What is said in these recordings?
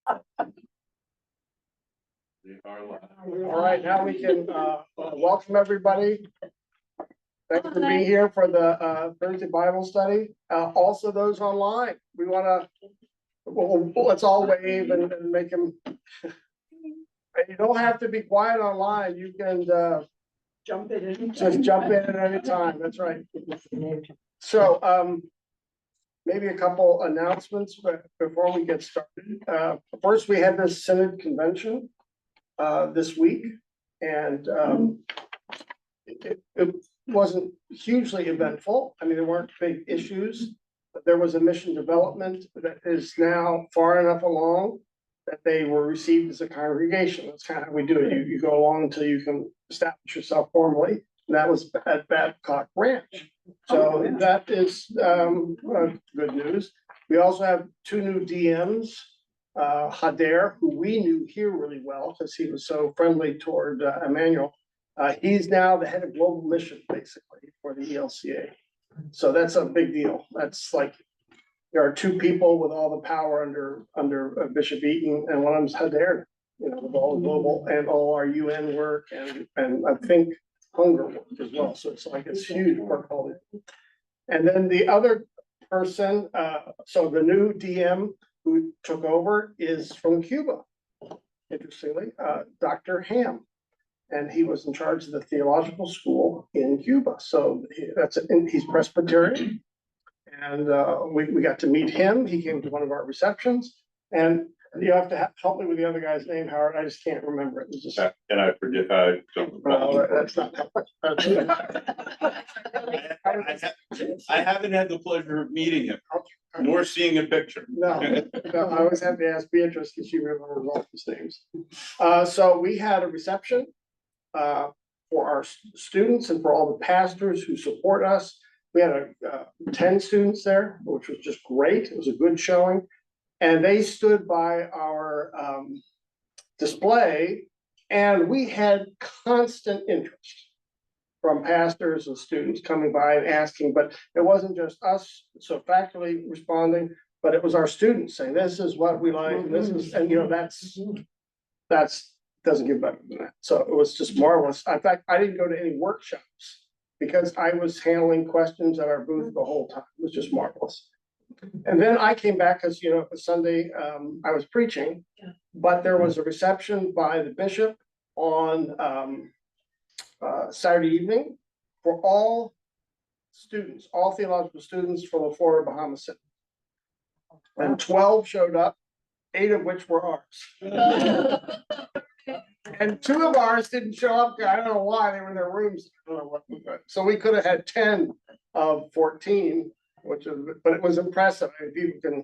All right, now we can welcome everybody. Thanks for being here for the Thursday Bible study. Also those online, we want to, let's all wave and make them. You don't have to be quiet online. You can Jump in. just jump in at any time. That's right. So maybe a couple announcements before we get started. First, we had this Synod convention this week, and it wasn't hugely eventful. I mean, there weren't big issues, but there was a mission development that is now far enough along that they were received as a congregation. That's kind of how we do it. You go along until you can establish yourself formally. And that was at Babcock Ranch. So that is good news. We also have two new DMs. Hader, who we knew here really well because he was so friendly toward Emmanuel. He's now the head of global mission, basically, for the ELCA. So that's a big deal. That's like, there are two people with all the power under Bishop Eaton, and one of them's Hader, you know, with all the global and all our UN work and I think hunger work as well. So it's like it's huge work all day. And then the other person, so the new DM who took over is from Cuba, interestingly, Dr. Ham. And he was in charge of the theological school in Cuba. So he's Presbyterian. And we got to meet him. He came to one of our receptions. And you have to help me with the other guy's name, Howard. I just can't remember it. It was just, and I forget. I don't recall. that's not. I haven't had the pleasure of meeting him, nor seeing a picture. No, I always have to ask Beatrice because she remembers all these names. So we had a reception for our students and for all the pastors who support us. We had 10 students there, which was just great. It was a good showing. And they stood by our display, and we had constant interest from pastors and students coming by and asking, but it wasn't just us, so faculty responding, but it was our students saying, this is what we like, and this is, and you know, that's doesn't get better than that. So it was just marvelous. In fact, I didn't go to any workshops because I was handling questions at our booth the whole time. It was just marvelous. And then I came back because, you know, Sunday I was preaching, but there was a reception by the bishop on Saturday evening for all students, all theological students from the Florida Bahamas Synod. And 12 showed up, 8 of which were ours. And 2 of ours didn't show up. I don't know why, they were in their rooms. I don't know what we got. So we could have had 10 of 14. But it was impressive. I mean, people can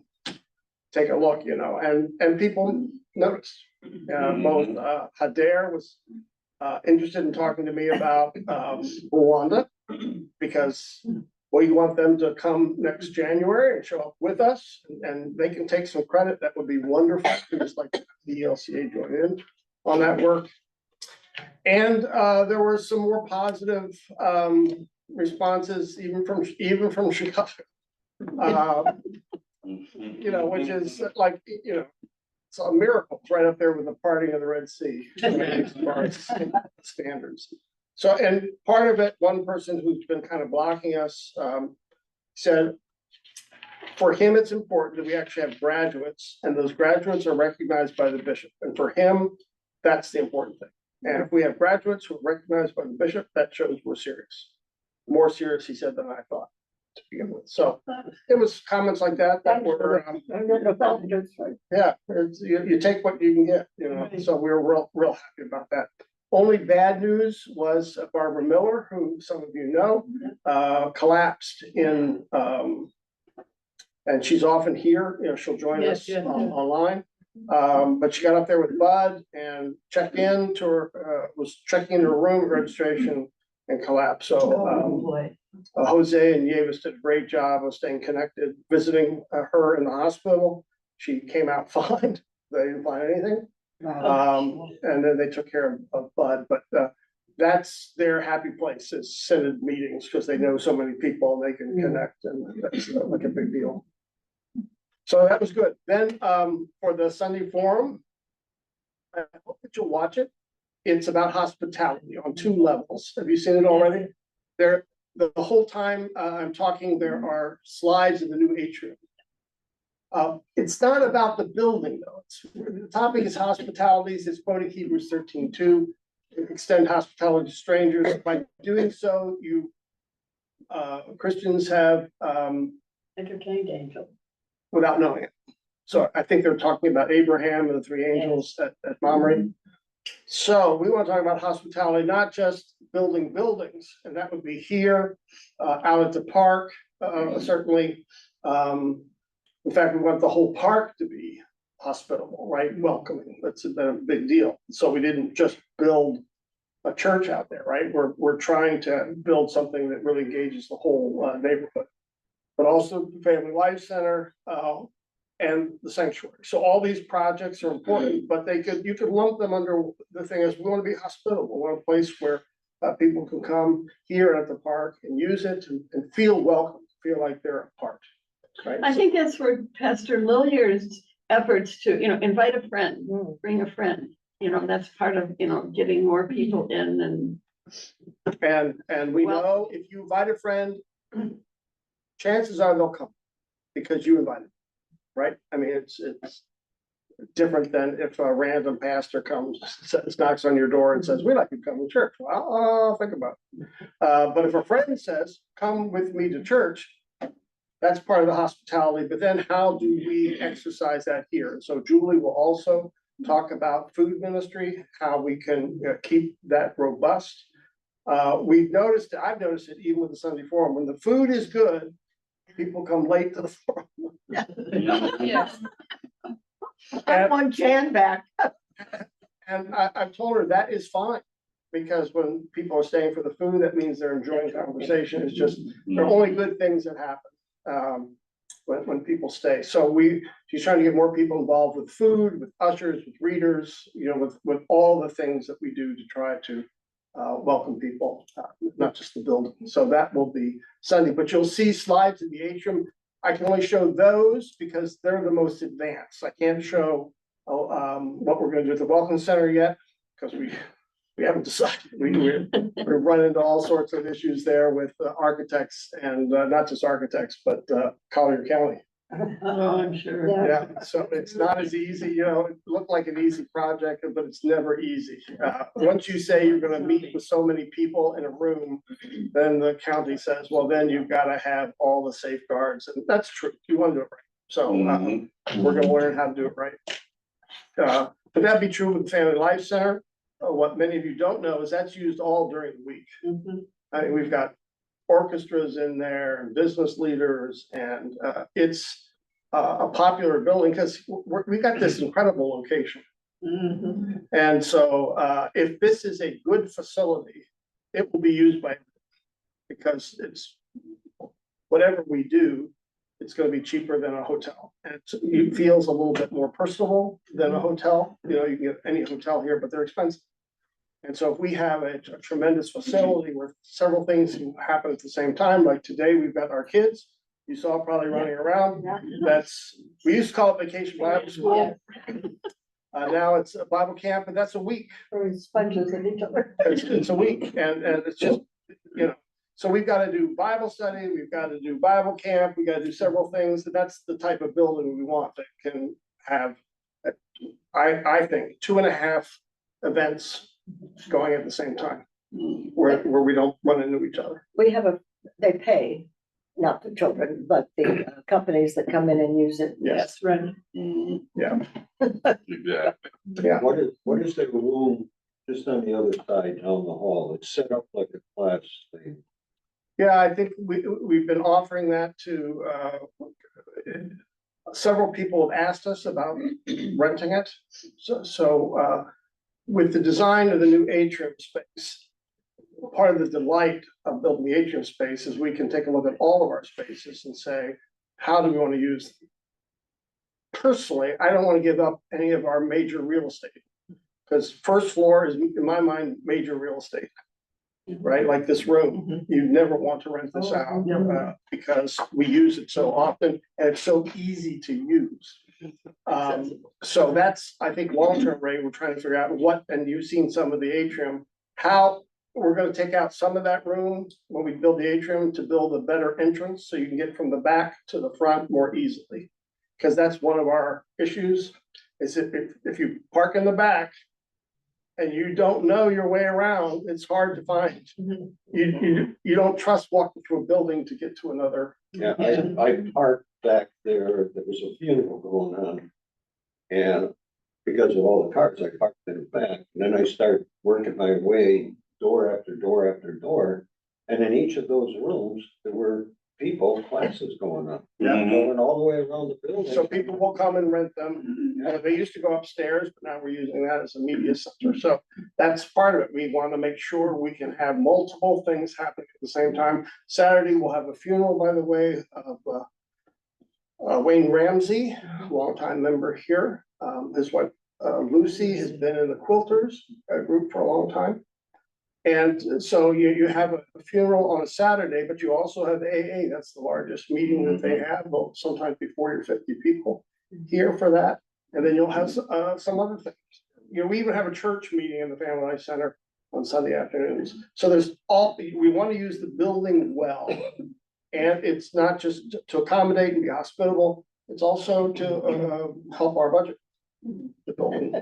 take a look, you know, and people noticed. Both Hader was interested in talking to me about Rwanda because we want them to come next January and show up with us, and they can take some credit. That would be wonderful. Just like the ELCA join in on that work. And there were some more positive responses even from Chicago, you know, which is like, you know, it's a miracle. It's right up there with the parting of the Red Sea as far as standards. So, and part of it, one person who's been kind of blocking us said for him it's important that we actually have graduates, and those graduates are recognized by the bishop, and for him that's the important thing. And if we have graduates who are recognized by the bishop, that shows we're serious. More serious, he said, than I thought to begin with. So it was comments like that were, yeah, you take what you can get, you know. So we were real happy about that. Only bad news was Barbara Miller, who some of you know, collapsed in, and she's often here, you know, she'll join us online. But she got up there with Bud and checked in to her, was checking into her room registration and collapsed. So Jose and Yevis did a great job of staying connected, visiting her in the hospital. She came out fine. They didn't find anything. And then they took care of Bud. But that's their happy place, is Synod meetings, because they know so many people and they can connect, and that's like a big deal. So that was good. Then, for the Sunday forum, I hope that you'll watch it. It's about hospitality on two levels. Have you seen it already? There, the whole time, I'm talking, there are slides in the new atrium. It's not about the building though. The topic is hospitalities. It's quoting Hebrews 13:2, extend hospitality to strangers. By doing so, you, Christians have, Entertained angel. without knowing it. So I think they're talking about Abraham and the three angels at Mamre. So we want to talk about hospitality, not just building buildings, and that would be here, out at the park, certainly. In fact, we want the whole park to be hospitable, right? Welcoming. That's been a big deal. So we didn't just build a church out there, right? We're trying to build something that really engages the whole neighborhood, but also the Family Life Center, and the sanctuary. So all these projects are important, but you could lump them under the thing is we want to be hospitable. We want a place where people can come here at the park and use it and feel welcome, feel like they're a part. Right? I think that's where Pastor Lillier's efforts to, invite a friend, bring a friend, that's part of, getting more people in And we know if you invite a friend, chances are they'll come because you invited them, right? I mean, it's different than if a random pastor comes, knocks on your door and says, we'd like you to come to church. Well, I'll think about it. But if a friend says, come with me to church, that's part of the hospitality. But then how do we exercise that here? And so Julie will also talk about food ministry, how we can keep that robust. I've noticed it even with the Sunday forum, when the food is good, people come late to the forum. Yes. And- one can back. And I've told her that is fine, because when people are staying for the food, that means they're enjoying conversation. It's just, there are only good things that happen when people stay. So she's trying to get more people involved with food, with ushers, with readers, with all the things that we do to try to welcome people, not just the building. So that will be Sunday, but you'll see slides in the atrium. I can only show those because they're the most advanced. I can't show what we're going to do at the Welcome Center yet, because we haven't decided. We're running into all sorts of issues there with architects, and not just architects, but Collier County. Oh, I'm sure. Yeah, so it's not as easy, it looked like an easy project, but it's never easy. Once you say you're gonna meet with so many people in a room, then the county says, well, then you've got to have all the safeguards, and that's true. You want to do it right. So we're gonna learn how to do it right. But that'd be true with the Family Life Center. What many of you don't know is that's used all during the week. I mean, we've got orchestras in there and business leaders, and it's a popular building because we got this incredible location. And so if this is a good facility, it will be used by everyone, because it's whatever we do, it's going to be cheaper than a hotel, and it feels a little bit more personal than a hotel. You can get any hotel here, but they're expensive. And so if we have a tremendous facility where several things can happen at the same time, like today, we've got our kids, you saw probably running around. We used to call it Vacation Bible School. Now it's a Bible camp, and that's a week. Sponges in each other. It's a week, and it's just, so we've got to do Bible study, we've got to do Bible camp, we got to do several things. That's the type of building we want that can have, I think, 2.5 events going at the same time, where we don't run into each other. They pay, not the children, but the companies that come in and use it. Yes, right. yeah, Exactly. yeah. What is the room just on the other side down the hall? It's set up like a class thing. Yeah, I think we've been offering that to several people have asked us about renting it. So with the design of the new atrium space, part of the delight of building the atrium space is we can take a look at all of our spaces and say, how do we want to use them? Personally, I don't want to give up any of our major real estate, because first floor is, in my mind, major real estate. right? Like this room, you never want to rent this out, because we use it so often and it's so easy to use. So that's, I think, long-term rate, we're trying to figure out what, and you've seen some of the atrium, how we're gonna take out some of that room when we build the atrium to build a better entrance, so you can get from the back to the front more easily. Cause that's one of our issues, is if you park in the back and you don't know your way around, it's hard to find. You don't trust walking through a building to get to another. Yeah, I parked back there, there was a funeral going on. And because of all the cars, I parked in the back, and then I started working my way door after door after door. And in each of those rooms, there were people, classes going on. Mhm. Going all the way around the building. So people will come and rent them. They used to go upstairs, but now we're using that as a media center. So that's part of it. We want to make sure we can have multiple things happening at the same time. Saturday, we'll have a funeral, by the way, of Wayne Ramsey, longtime member here. His wife, Lucy, has been in the Quilters group for a long time. And so you have a funeral on a Saturday, but you also have AA. That's the largest meeting that they have. Well, sometimes be 40 or 50 people here for that. And then you'll have some other things. We even have a church meeting in the Family Life Center on Sunday afternoons. So we want to use the building well. And it's not just to accommodate and be hospitable, it's also to help our budget. The building.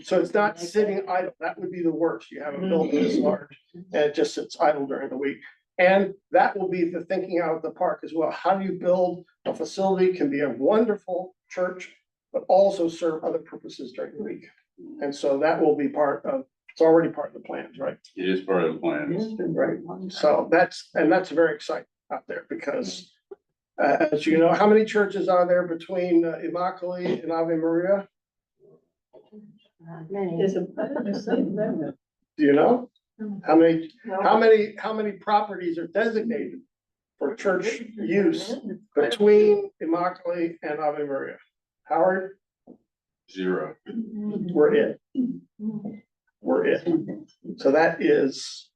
So it's not sitting idle. That would be the worst. You have a building this large and it just sits idle during the week. And that will be the thinking out of the park as well. How do you build a facility can be a wonderful church, but also serve other purposes during the week? And so that will be it's already part of the plans, right? It is part of the plan. Right. So that's very exciting out there because as you know, how many churches are there between Immaculée and Ave Maria? There's Do you know? How many properties are designated for church use between Immaculée and Ave Maria? Howard, 0. we're it. We're it. So that is,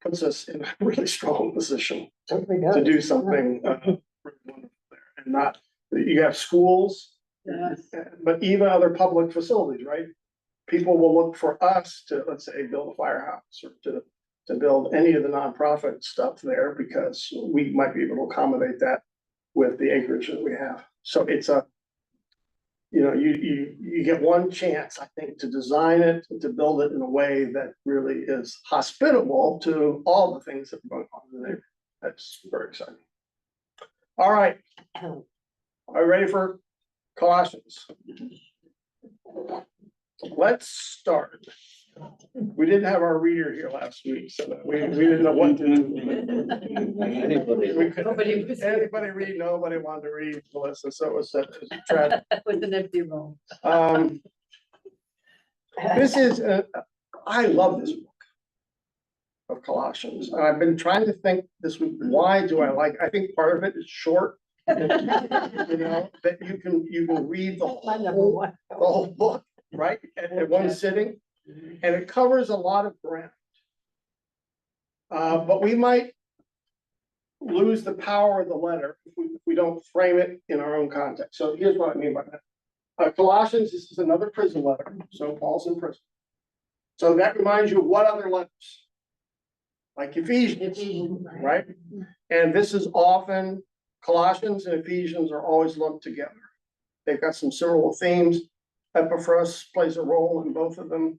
puts us in a really strong position to do something really wonderful there. And not, you have schools, but even other public facilities, right? People will look for us to, let's say, build a firehouse or to build any of the nonprofit stuff there because we might be able to accommodate that with the acreage that we have. So it's you get one chance, I think, to design it, to build it in a way that really is hospitable to all the things that are going on in the neighborhood. That's very exciting. All right. Are you ready for Colossians? Let's start. We didn't have our reader here last week, so we didn't know what to do. Anybody read? Nobody wanted to read, Melissa, so it was a tragedy. With an empty room. This is, I love this book of Colossians. And I've been trying to think this week, why do I like, I think part of it is short. That you can read the whole book, right, at one sitting, and it covers a lot of ground. But we might lose the power of the letter if we don't frame it in our own context. So here's what I mean by that. Colossians, this is another prison letter, so Paul's in prison. So that reminds you of what other letters? Like Ephesians, right? And this is often, Colossians and Ephesians are always lumped together. They've got some similar themes. Epaphras plays a role in both of them.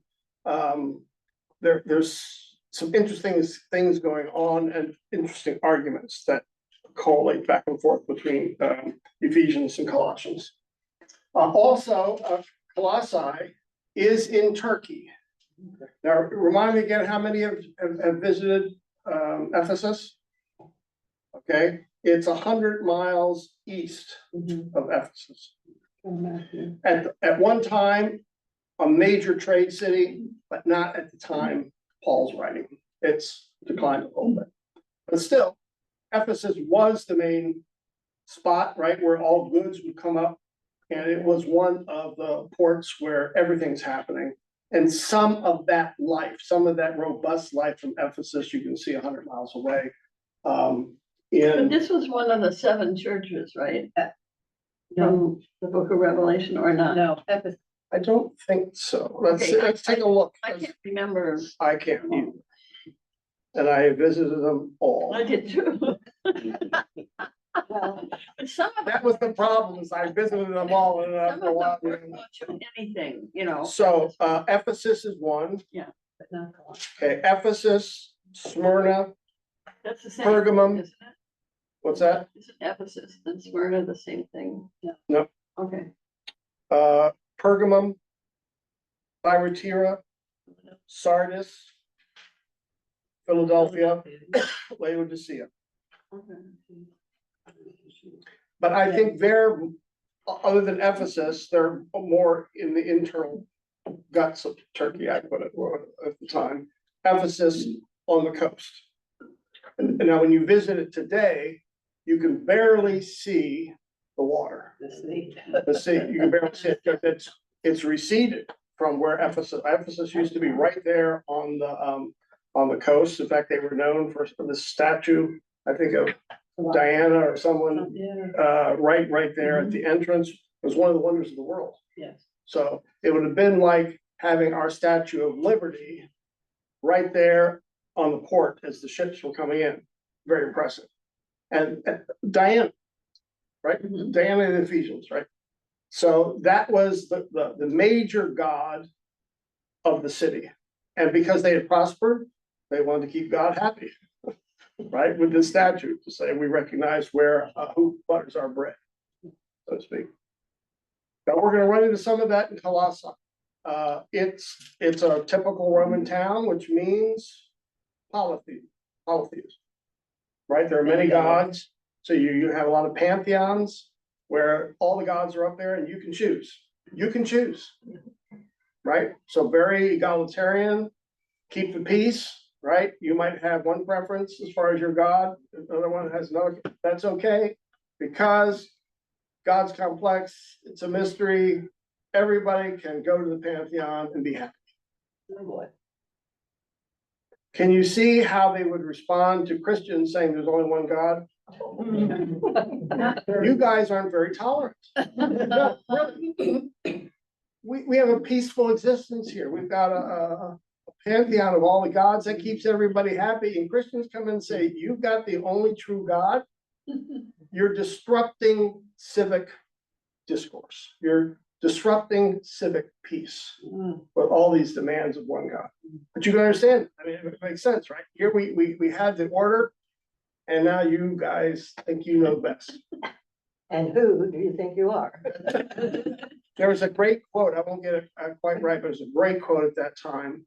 There's some interesting things going on and interesting arguments that correlate back and forth between Ephesians and Colossians. Also, Colossae is in Turkey. Now, remind me again how many have visited Ephesus? Okay, it's 100 miles east of Ephesus. At one time, a major trade city, but not at the time Paul's writing. It's declined a little bit. But still, Ephesus was the main spot, right, where all goods would come up. And it was one of the ports where everything's happening. And some of that life, some of that robust life from Ephesus, you can see 100 miles away. But In, this was one of the 7 churches, right? From the book of Revelation or not? No, Ephesus. I don't think so. Let's, Okay, let's take a look. I can't remember. I can't either. And I visited them all. I did too. Well, But some of That was the problem, is I visited them all and some after of a them while. weren't much of anything, you know. So, Ephesus is one. but not Colossians. Okay, Ephesus, Smyrna, That's the same. Pergamum. Isn't it? what's that? Isn't Ephesus and Smyrna the same thing? Yeah. No. Okay. Pergamum, Thyatira, Sardis, Philadelphia, Laodicea. Okay. But I think they're, other than Ephesus, they're more in the internal guts of Turkey, I put it at the time. Ephesus on the coast. And now when you visit it today, you can barely see the water. The sea, you can barely see it because it's receded from where Ephesus used to be right there on the coast. In fact, they were known for the statue, I think of Diana or someone, Yeah, right there at the entrance. It was one of the wonders of the world. yes. So it would have been like having our Statue of Liberty right there on the port as the ships were coming in. Very impressive. And Diana, right? Mhm. Diana of the Ephesians, right? So that was the major god of the city. And because they had prospered, they wanted to keep God happy, right? With this statue to say, we recognize who butters our bread, so to speak. Now we're gonna run into some of that in Colossae. It's a typical Roman town, which means polytheism, right? There are many gods, so you have a lot of pantheons where all the gods are up there and you can choose. You can choose, right? So very egalitarian, keep the peace, right? You might have one preference as far as your God, another one has another, that's okay, because God's complex, it's a mystery. Everybody can go to the pantheon and be happy. Oh, boy. Can you see how they would respond to Christians saying there's only one God? You guys aren't very tolerant. No, really. We have a peaceful existence here. We've got a pantheon of all the gods that keeps everybody happy. And Christians come in and say, you've got the only true God. You're disrupting civic discourse. You're disrupting civic peace with all these demands of one God. But you can understand, I mean, it makes sense, right? Here we had the order, and now you guys think you know best. And who do you think you are? There was a great quote, I won't get it quite right, but it was a great quote at that time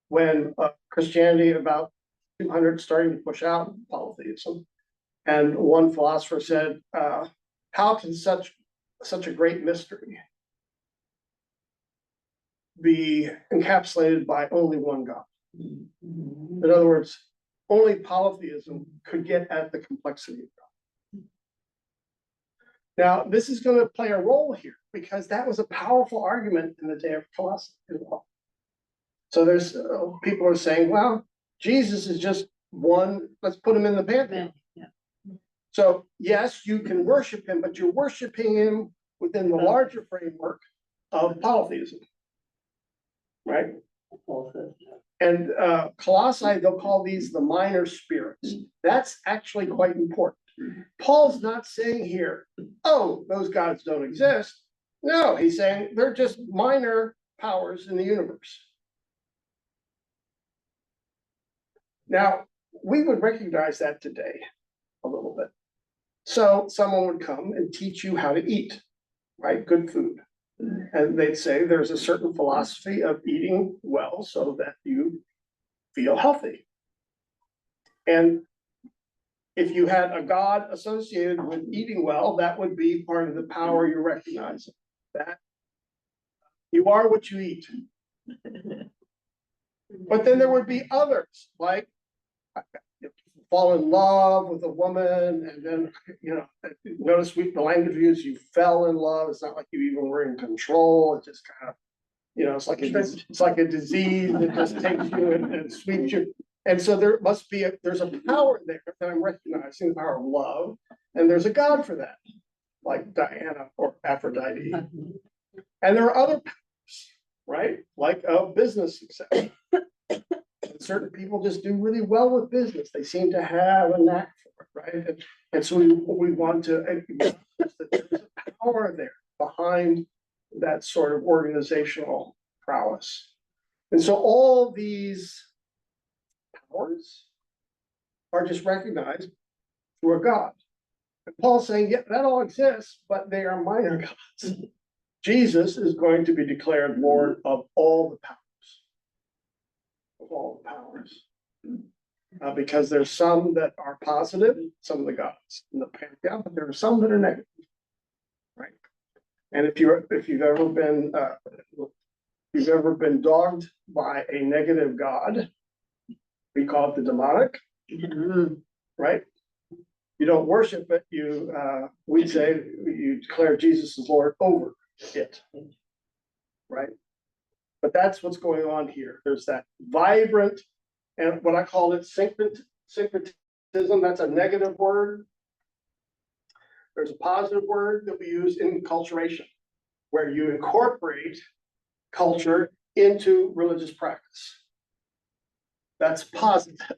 when Christianity about 200 starting to push out polytheism. And one philosopher said, how can such a great mystery be encapsulated by only one God? In other words, only polytheism could get at the complexity of God. Now, this is going to play a role here because that was a powerful argument in the day of Colossae as well. So there's people are saying, well, Jesus is just one, let's put him in the pantheon. So yes, you can worship him, but you're worshiping him within the larger framework of polytheism. Right? And Colossae, they'll call these the minor spirits. That's actually quite important. Paul's not saying here, oh, those gods don't exist. No, he's saying they're just minor powers in the universe. Now, we would recognize that today a little bit. So someone would come and teach you how to eat, right? Good food. And they'd say there's a certain philosophy of eating well so that you feel healthy. And if you had a god associated with eating well, that would be part of the power you're recognizing. That you are what you eat. But then there would be others, like fall in love with a woman, and then, notice the language we use, you fell in love. It's not like you even were in control. It just kind of, You know, it's like a disease that just takes you and sweeps you. And so there must be there's a power there that I'm recognizing, the power of love, and there's a God for that, like Diana or Aphrodite. And there are other powers, right? Like business success. And certain people just do really well with business. They seem to have a knack for it, right? And so we want to acknowledge that there's a power there behind that sort of organizational prowess. And so all these powers are just recognized through a God. And Paul's saying, yeah, that all exists, but they are minor gods. Jesus is going to be declared Lord of all the powers. Of all the powers. Because there's some that are positive, some of the gods in the pantheon, but there are some that are negative. Right. And if you've ever been dogged by a negative god, we call it the demonic, right? You don't worship it, we'd say you declare Jesus as Lord over it, right? But that's what's going on here. There's that vibrant, and what I call it syncretism, that's a negative word. There's a positive word that we use in enculturation, where you incorporate culture into religious practice. That's positive.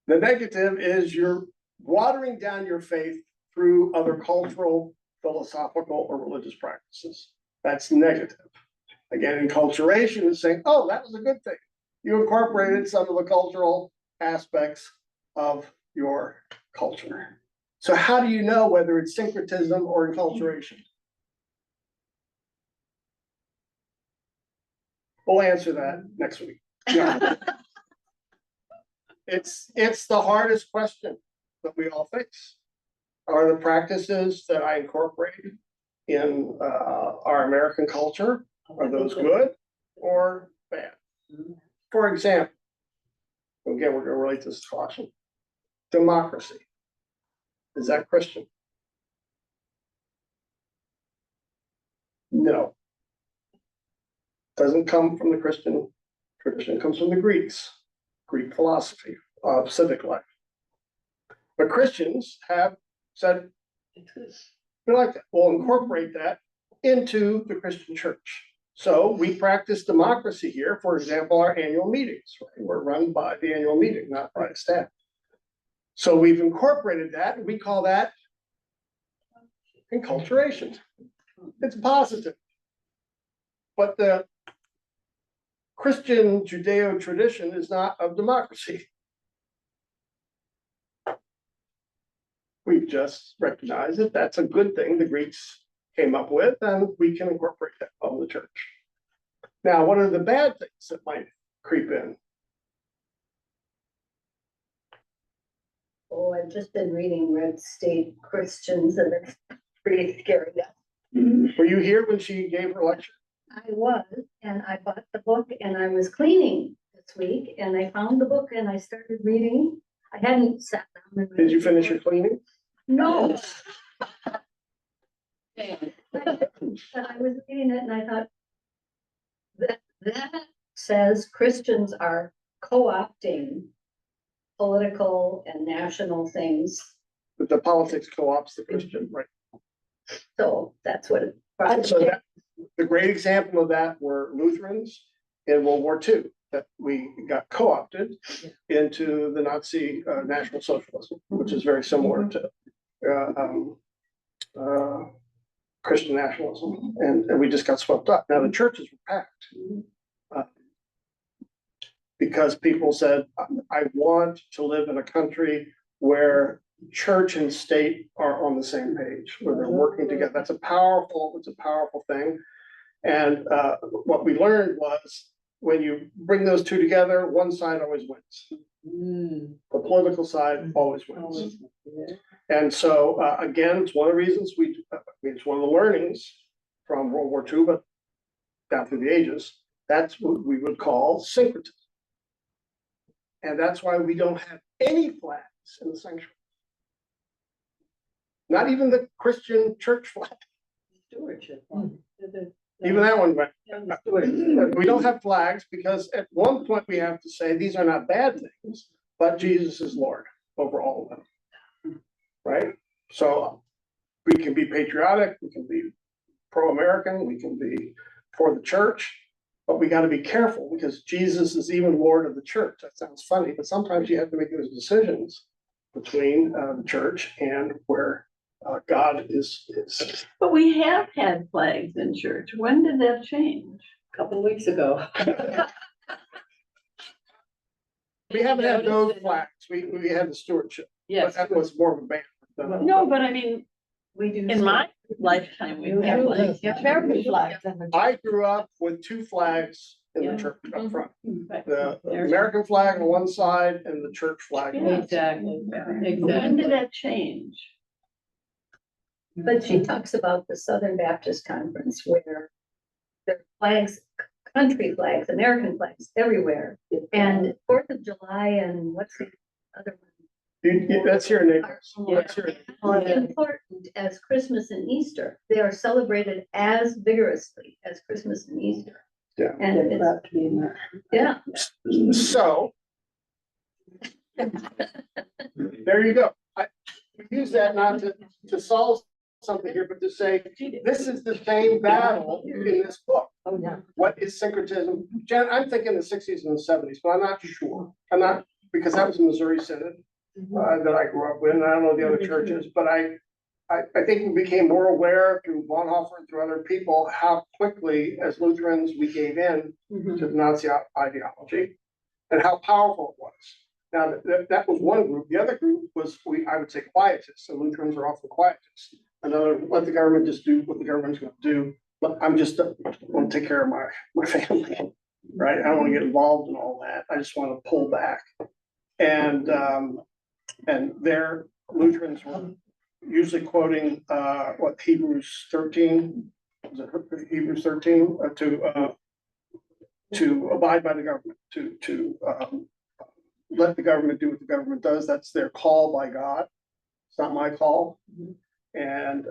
The negative is you're watering down your faith through other cultural, philosophical, or religious practices. That's negative. Again, enculturation is saying, oh, that was a good thing. You incorporated some of the cultural aspects of your culture. So how do you know whether it's syncretism or enculturation? We'll answer that next week. No. It's the hardest question that we all face. Are the practices that I incorporated in our American culture, are those good or bad? For example, again, we're going to relate this to Colossians. Democracy. Is that Christian? No. Doesn't come from the Christian tradition. It comes from the Greeks, Greek philosophy of civic life. But Christians have said, we like that. We'll incorporate that into the Christian church. So we practice democracy here. For example, our annual meetings, right? We're run by the annual meeting, not by the staff. So we've incorporated that, and we call that enculturation. It's positive. But the Christian Judeo tradition is not of democracy. We've just recognized that that's a good thing the Greeks came up with, and we can incorporate that on the church. Now, what are the bad things that might creep in? Oh, I've just been reading Red State Christians, and it's pretty scary. Were you here when she gave her lecture? I was, and I bought the book, and I was cleaning this week, and I found the book, and I started reading. I hadn't sat down and read. Did you finish your cleaning? No. But I was reading it, and I thought that says Christians are co-opting political and national things. But the politics co-ops the Christian, right? So that's what it. So that, the great example of that were Lutherans in World War II, that we got co-opted into the Nazi National Socialism, which is very similar to Christian nationalism, and we just got swept up. Now the churches were packed because people said, I want to live in a country where church and state are on the same page, where they're working together. It's a powerful thing. And what we learned was when you bring those two together, one side always wins. The political side always wins. And so again, it's one of the reasons it's one of the learnings from World War II, but down through the ages, that's what we would call syncretism. And that's why we don't have any flags in the sanctuary. Not even the Christian church flag. Stewardship. Even that one went. We don't have flags because at one point we have to say these are not bad things, but Jesus is Lord over all of them. Right? So we can be patriotic, we can be pro-American, we can be for the church, but we got to be careful because Jesus is even Lord of the church. That sounds funny, but sometimes you have to make those decisions between the church and where God is. But we have had flags in church. When did that change? a couple of weeks ago. We haven't had those flags. We had the stewardship, but Yes. that was more of a ban. No, but I mean, We do. in my lifetime, we've had flags. American flags. I grew up with two flags in the Yeah. church up front. Right. The American flag on one side and the church flag. on the other. Exactly, When exactly. did that change? But she talks about the Southern Baptist Conference where there are flags, country flags, American flags everywhere. And 4th of July and what's the other one? That's here in Naples. That's here. Important as Christmas and Easter. They are celebrated as vigorously as Christmas and Easter. Yeah. And it's, yeah, So. There you go. I use that not to solve something here, but to say, this is the same battle in this book. Oh, yeah. What is syncretism? Jen, I'm thinking the 60s and the 70s, but I'm not sure. I'm not, because that was the Missouri Synod that I grew up with, and I don't know the other churches, but I think we became more aware through Bonhoeffer and through other people, how quickly as Lutherans we gave in to the Nazi ideology and how powerful it was. Now, that was one group. The other group was, I would say, quietists, and Lutherans are often quietists. Another, let the government just do what the government's going to do. But I'm just want to take care of my family, right? I don't want to get involved in all that. I just want to pull back. And their Lutherans were usually quoting what Hebrews 13, was it Hebrews 13, to abide by the government, to let the government do what the government does. That's their call by God. It's not my call. And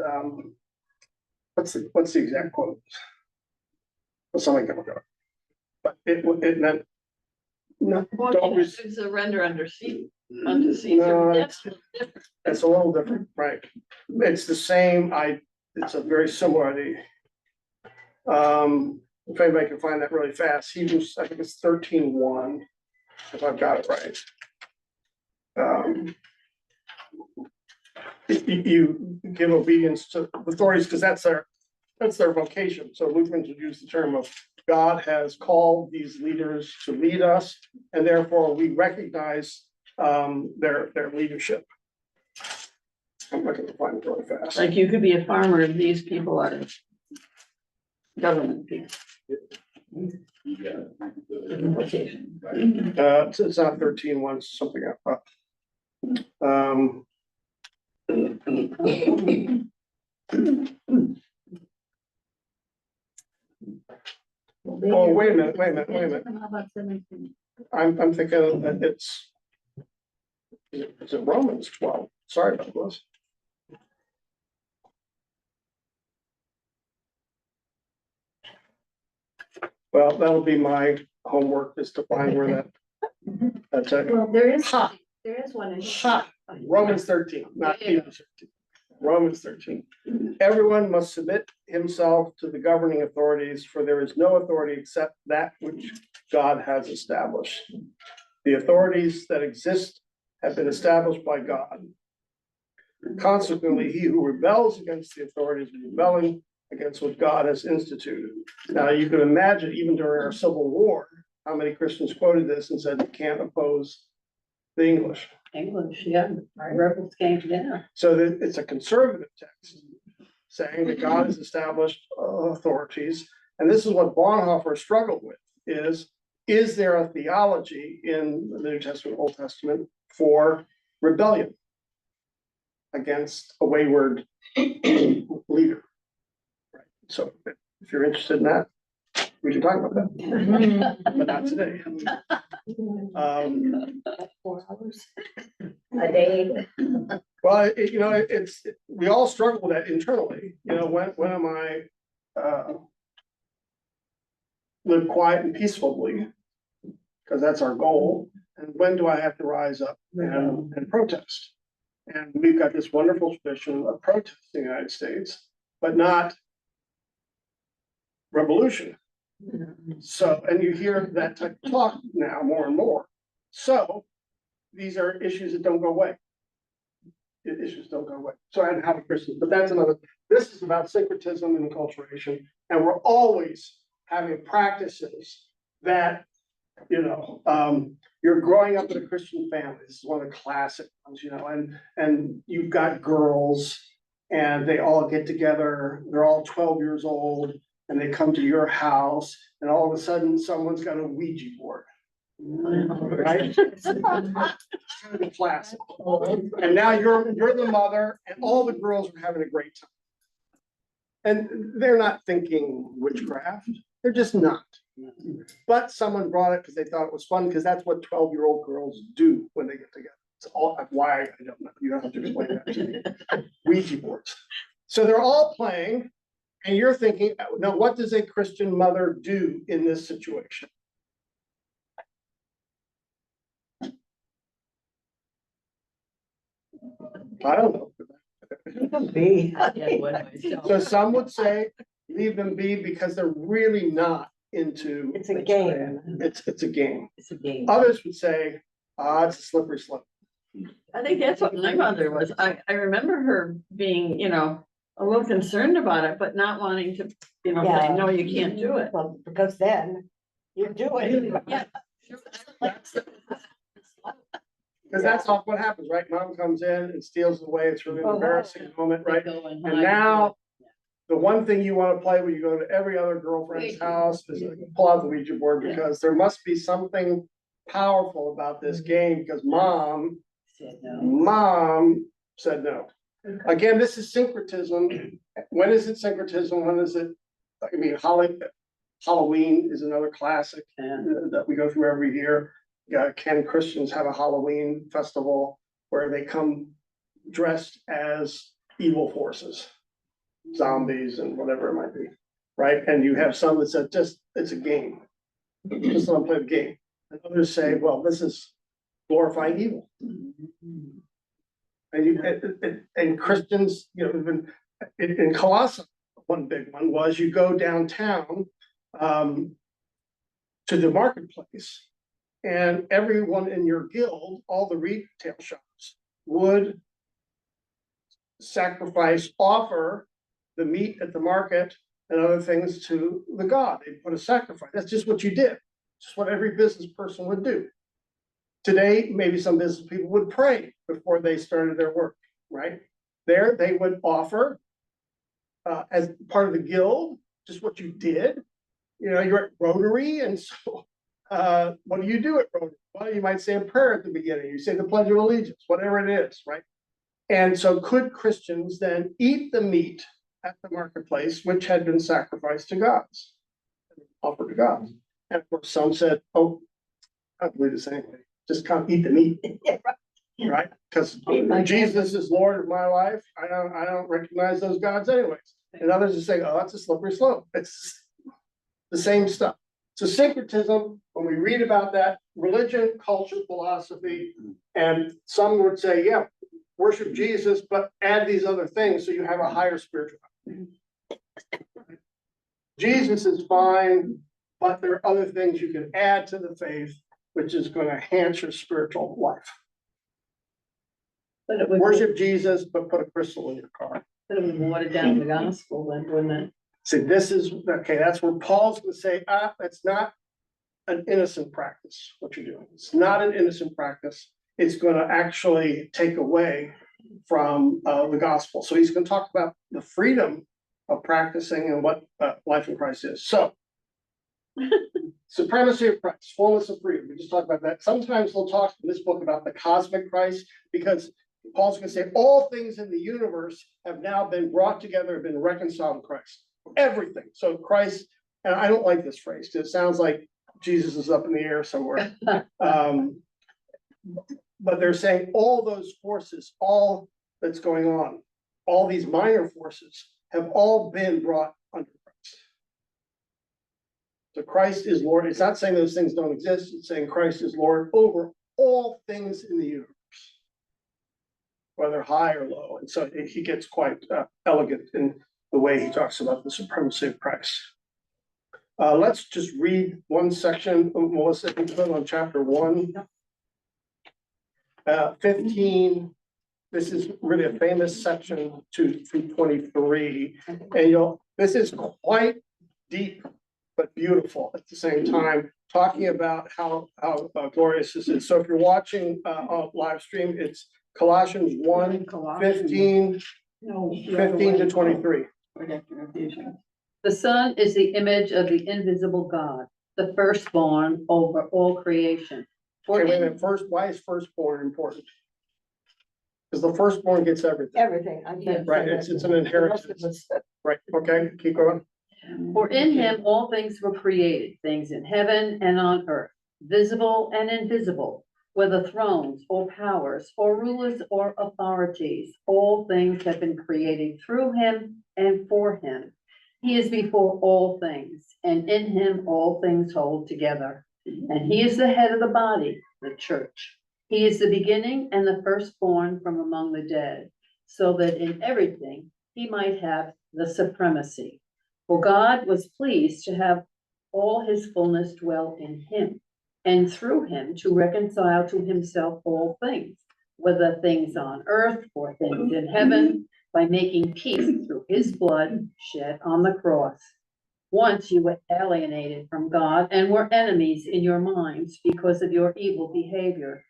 what's the exact quote? Well, something can go. But it meant no, don't Surrender under Caesar. Under Caesar. No, That's different. it's a little different, right? It's the same. It's a very similar. If anybody can find that really fast, Hebrews, I think it's 13:1, if I've got it right. You give obedience to authorities because that's their vocation. So Lutherans would use the term of God has called these leaders to lead us, and therefore we recognize their leadership. I'm not going to find it really fast. Like you could be a farmer and these people are government people. Vocation. It's not 13:1, it's something up. Oh, wait a minute. How about 17? I'm thinking that is it Romans 12? Sorry about this. Well, that'll be my homework is to find where that's it. Well, there is Ha. one. Ha. Romans 13, not Hebrews 13. Romans 13. Everyone must submit himself to the governing authorities, for there is no authority except that which God has established. The authorities that exist have been established by God. Consequently, he who rebels against the authorities is rebelling against what God has instituted. Now, you can imagine, even during our Civil War, how many Christians quoted this and said, you can't oppose the English. English, yeah, our rebels came down. So that it's a conservative text saying that God has established authorities. And this is what Bonhoeffer struggled with is there a theology in the New Testament, Old Testament for rebellion against a wayward leader? Right. So if you're interested in that, we can talk about that, but not today. 4 hours. A day. Well, we all struggle with that internally. When am I live quiet and peacefully, because that's our goal. And when do I have to rise up and protest? And we've got this wonderful tradition of protesting in the United States, but not revolution. So, and you hear that type of talk now more and more. So these are issues that don't go away. Issues don't go away. So I have a Christian, but that's another, this is about syncretism and enculturation. And we're always having practices that, you know, you're growing up in a Christian family. This is one of the classic ones, you know, and you've got girls and they all get together. They're all 12 years old and they come to your house and all of a sudden someone's got a Ouija board. Right? It's kind of a classic. And now you're the mother and all the girls are having a great time. And they're not thinking witchcraft. They're just not. But someone brought it because they thought it was fun, because that's what 12-year-old girls do when they get together. It's all why I don't know. You don't have to explain that to me. Ouija boards. So they're all playing, and you're thinking, now what does a Christian mother do in this situation? I don't know. So some would say leave them be because they're really not into. It's a game. It's a game. It's a game. Others would say, it's a slippery slope. I think that's what my mother was. I remember her being, you know, a little concerned about it, but not wanting to, you know, say, Yeah. no, you can't do it. Well, because then you do it. Yeah. Because that's not what happens, right? Mom comes in and steals it away. It's really an embarrassing moment, right? And And now, the one thing you want to play when you go to every other girlfriend's house is pull out the Ouija board, because there must be something powerful about this game, because mom said no. Again, this is syncretism. When is it syncretism? When is it? I mean, Halloween is another classic that we go through every year. Can Christians have a Halloween festival where they come dressed as evil forces, zombies and whatever it might be, right? And you have some that said it's a game. Just let them play the game. And others say, well, this is glorifying evil. And Christians, you know, even in Colossae, one big one was you go downtown to the marketplace, and everyone in your guild, all the retail shops, would offer the meat at the market and other things to the god. They put a sacrifice. That's just what you did. Just what every business person would do. Today, maybe some business people would pray before they started their work, right? There, they would offer as part of the guild, just what you did. You know, you're at Rotary, and so what do you do at Rotary? Well, you might say a prayer at the beginning. You say the Pledge of Allegiance, whatever it is, right? And so could Christians then eat the meat at the marketplace, which had been sacrificed to gods, offered to God? And of course, some said, oh, I don't believe this anyway. Just come eat the meat, right? Because Jesus is Lord of my life. I don't recognize those gods anyways. And others are saying, oh, that's a slippery slope. It's the same stuff. So syncretism, when we read about that, religion, culture, philosophy, and some would say, yeah, worship Jesus, but add these other things so you have a higher spiritual life. Jesus is fine, but there are other things you can add to the faith, which is going to enhance your spiritual life. But it would, Worship Jesus, but put a crystal in your car. but it would water down the gospel, then, wouldn't it? See, this is, okay, that's where Paul's going to say, that's not an innocent practice, what you're doing. It's not an innocent practice. It's going to actually take away from the gospel. So he's going to talk about the freedom of practicing and what life in Christ is. So, supremacy of Christ, fullness of freedom. We just talked about that. Sometimes we'll talk in this book about the cosmic Christ, because Paul's going to say all things in the universe have now been brought together, have been reconciled in Christ. Everything. So Christ, and I don't like this phrase because it sounds like Jesus is up in the air somewhere. But they're saying all those forces, all that's going on, all these minor forces have all been brought under Christ. So Christ is Lord. It's not saying those things don't exist. It's saying Christ is Lord over all things in the universe, whether high or low. And so he gets quite elegant in the way he talks about the supremacy of Christ. Let's just read one section, Melissa, if you put on chapter 1. 15, this is really a famous section to 23. And this is quite deep, but beautiful at the same time, talking about how glorious this is. So if you're watching on live stream, it's Colossians 1, 15 to 23. The Son is the image of the invisible God, the firstborn over all creation. For Okay, wait a in minute. Why is firstborn important? Because the firstborn gets everything. Everything. I can't. Right, it's an inheritance. Right, okay, keep going. For in him all things were created, things in heaven and on earth, visible and invisible, whether thrones or powers or rulers or authorities, all things have been created through him and for him. He is before all things, and in him all things hold together. And he is the head of the body, the church. He is the beginning and the firstborn from among the dead, so that in everything he might have the supremacy. For God was pleased to have all his fullness dwell in him, and through him to reconcile to himself all things, whether things on earth or things in heaven, by making peace through his blood shed on the cross. Once you were alienated from God and were enemies in your minds because of your evil behavior.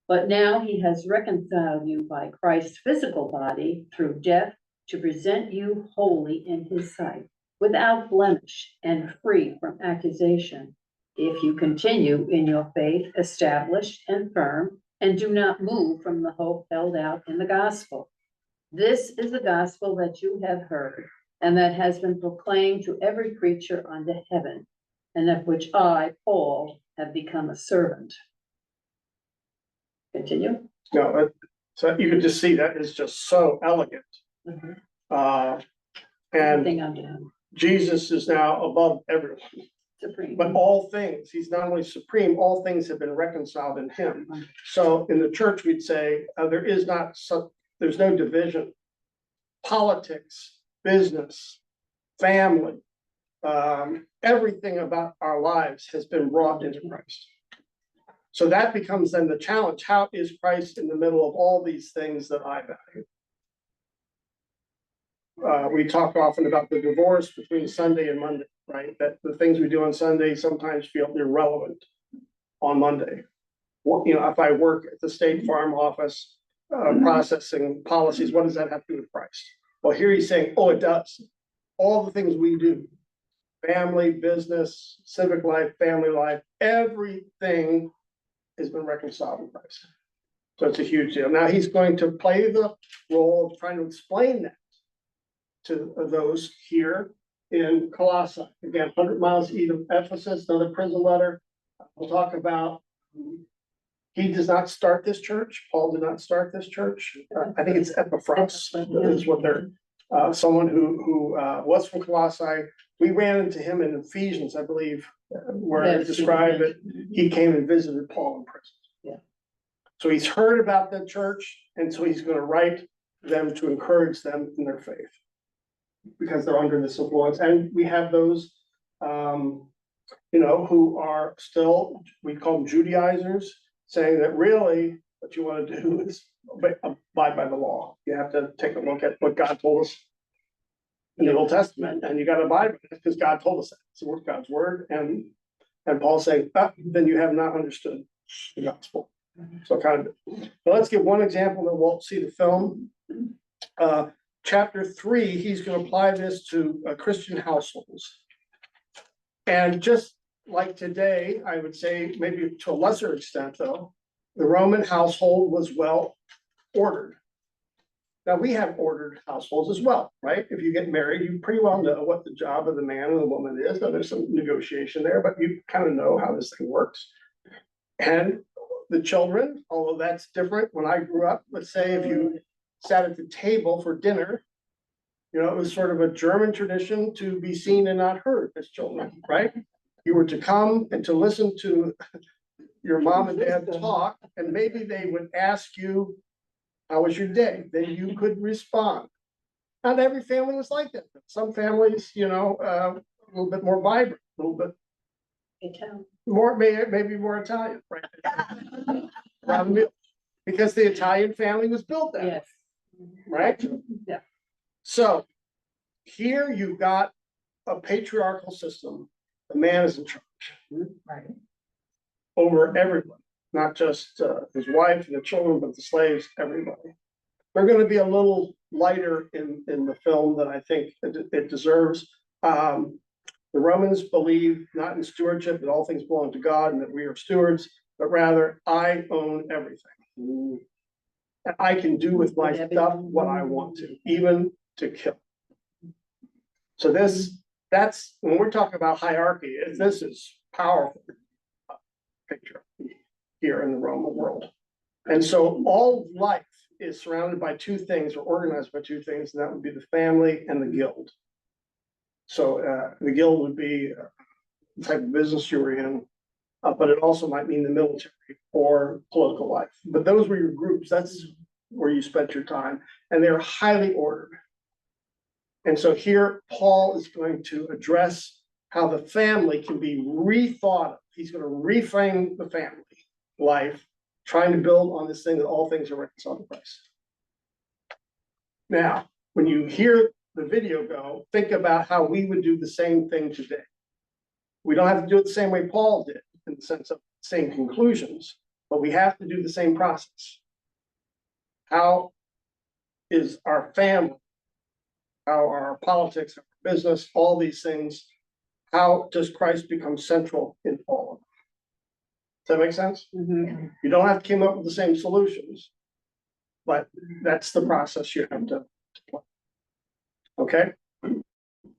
But now he has reconciled you by Christ's physical body through death to present you holy in his sight, without blemish and free from accusation. If you continue in your faith, established and firm, and do not move from the hope held out in the gospel. This is the gospel that you have heard, and that has been proclaimed to every creature under heaven, and of which I, Paul, have become a servant. Continue. No, so you can just see that is just so elegant. Mhm. And Everything under him, Jesus is now above everyone, supreme. but all things, he's not only supreme, all things have been reconciled in him. So in the church, we'd say there's no division. Politics, business, family, everything about our lives has been brought into Christ. So that becomes then the challenge. How is Christ in the middle of all these things that I value? We talk often about the divorce between Sunday and Monday, right? That the things we do on Sunday sometimes feel irrelevant on Monday. Well, if I work at the State Farm Office, processing policies, what does that have to do with Christ? Well, here he's saying, oh, it does. All the things we do, family, business, civic life, family life, everything has been reconciled in Christ. So it's a huge deal. Now he's going to play the role of trying to explain that to those here in Colossae. Again, 100 miles east of Ephesus, another prison letter. We'll talk about, he does not start this church. Paul did not start this church. I think it's Epaphras is what they're, someone who was from Colossae. We ran into him in Ephesians, I believe, where it described that he came and visited Paul in prison. Yeah. So he's heard about the church, and so he's going to write them to encourage them in their faith, because they're under this influence. And we have those, who are still, we call them Judaizers, saying that really what you want to do is abide by the law. You have to take a look at what God told us in the Old Testament, and you got to abide by it because God told us that. It's God's word, and Paul's saying, then you have not understood the gospel. So let's give one example, then we'll see the film. Chapter 3, he's going to apply this to Christian households. And just like today, I would say maybe to a lesser extent, though, the Roman household was well ordered. Now we have ordered households as well, right? If you get married, you pretty well know what the job of the man and the woman is. Now there's some negotiation there, but you kind of know how this thing works. And the children, although that's different. When I grew up, let's say if you sat at the table for dinner, it was sort of a German tradition to be seen and not heard as children, right? You were to come and to listen to your mom and dad talk, and maybe they would ask you, how was your day? Then you could respond. Not every family was like that. Some families, a little bit more vibrant, a little bit more, maybe more Italian, right? Around the meal. Because the Italian family was built that way, Yes. right? Yeah. So here you've got a patriarchal system. The man is in charge over everyone, not just his wife and the children, but the slaves, everybody. They're going to be a little lighter in the film than I think it deserves. The Romans believe not in stewardship, that all things belong to God and that we are stewards, but rather I own everything. And I can do with my stuff what I want to, even to kill. So that's when we're talking about hierarchy, this is powerful picture here in the Roman world. And so all of life is surrounded by two things, or organized by two things, and that would be the family and the guild. So the guild would be the type of business you were in, but it also might mean the military or political life. But those were your groups. That's where you spent your time, and they're highly ordered. And so here, Paul is going to address how the family can be rethought of. He's going to reframe the family life, trying to build on this thing that all things are reconciled to Christ. Now, when you hear the video go, think about how we would do the same thing today. We don't have to do it the same way Paul did, in the sense of same conclusions, but we have to do the same process. How is our family, how are our politics, our business, all these things, how does Christ become central in all of them? Does that make sense? Mm-hmm. You don't have to come up with the same solutions, but that's the process you have to play. Okay?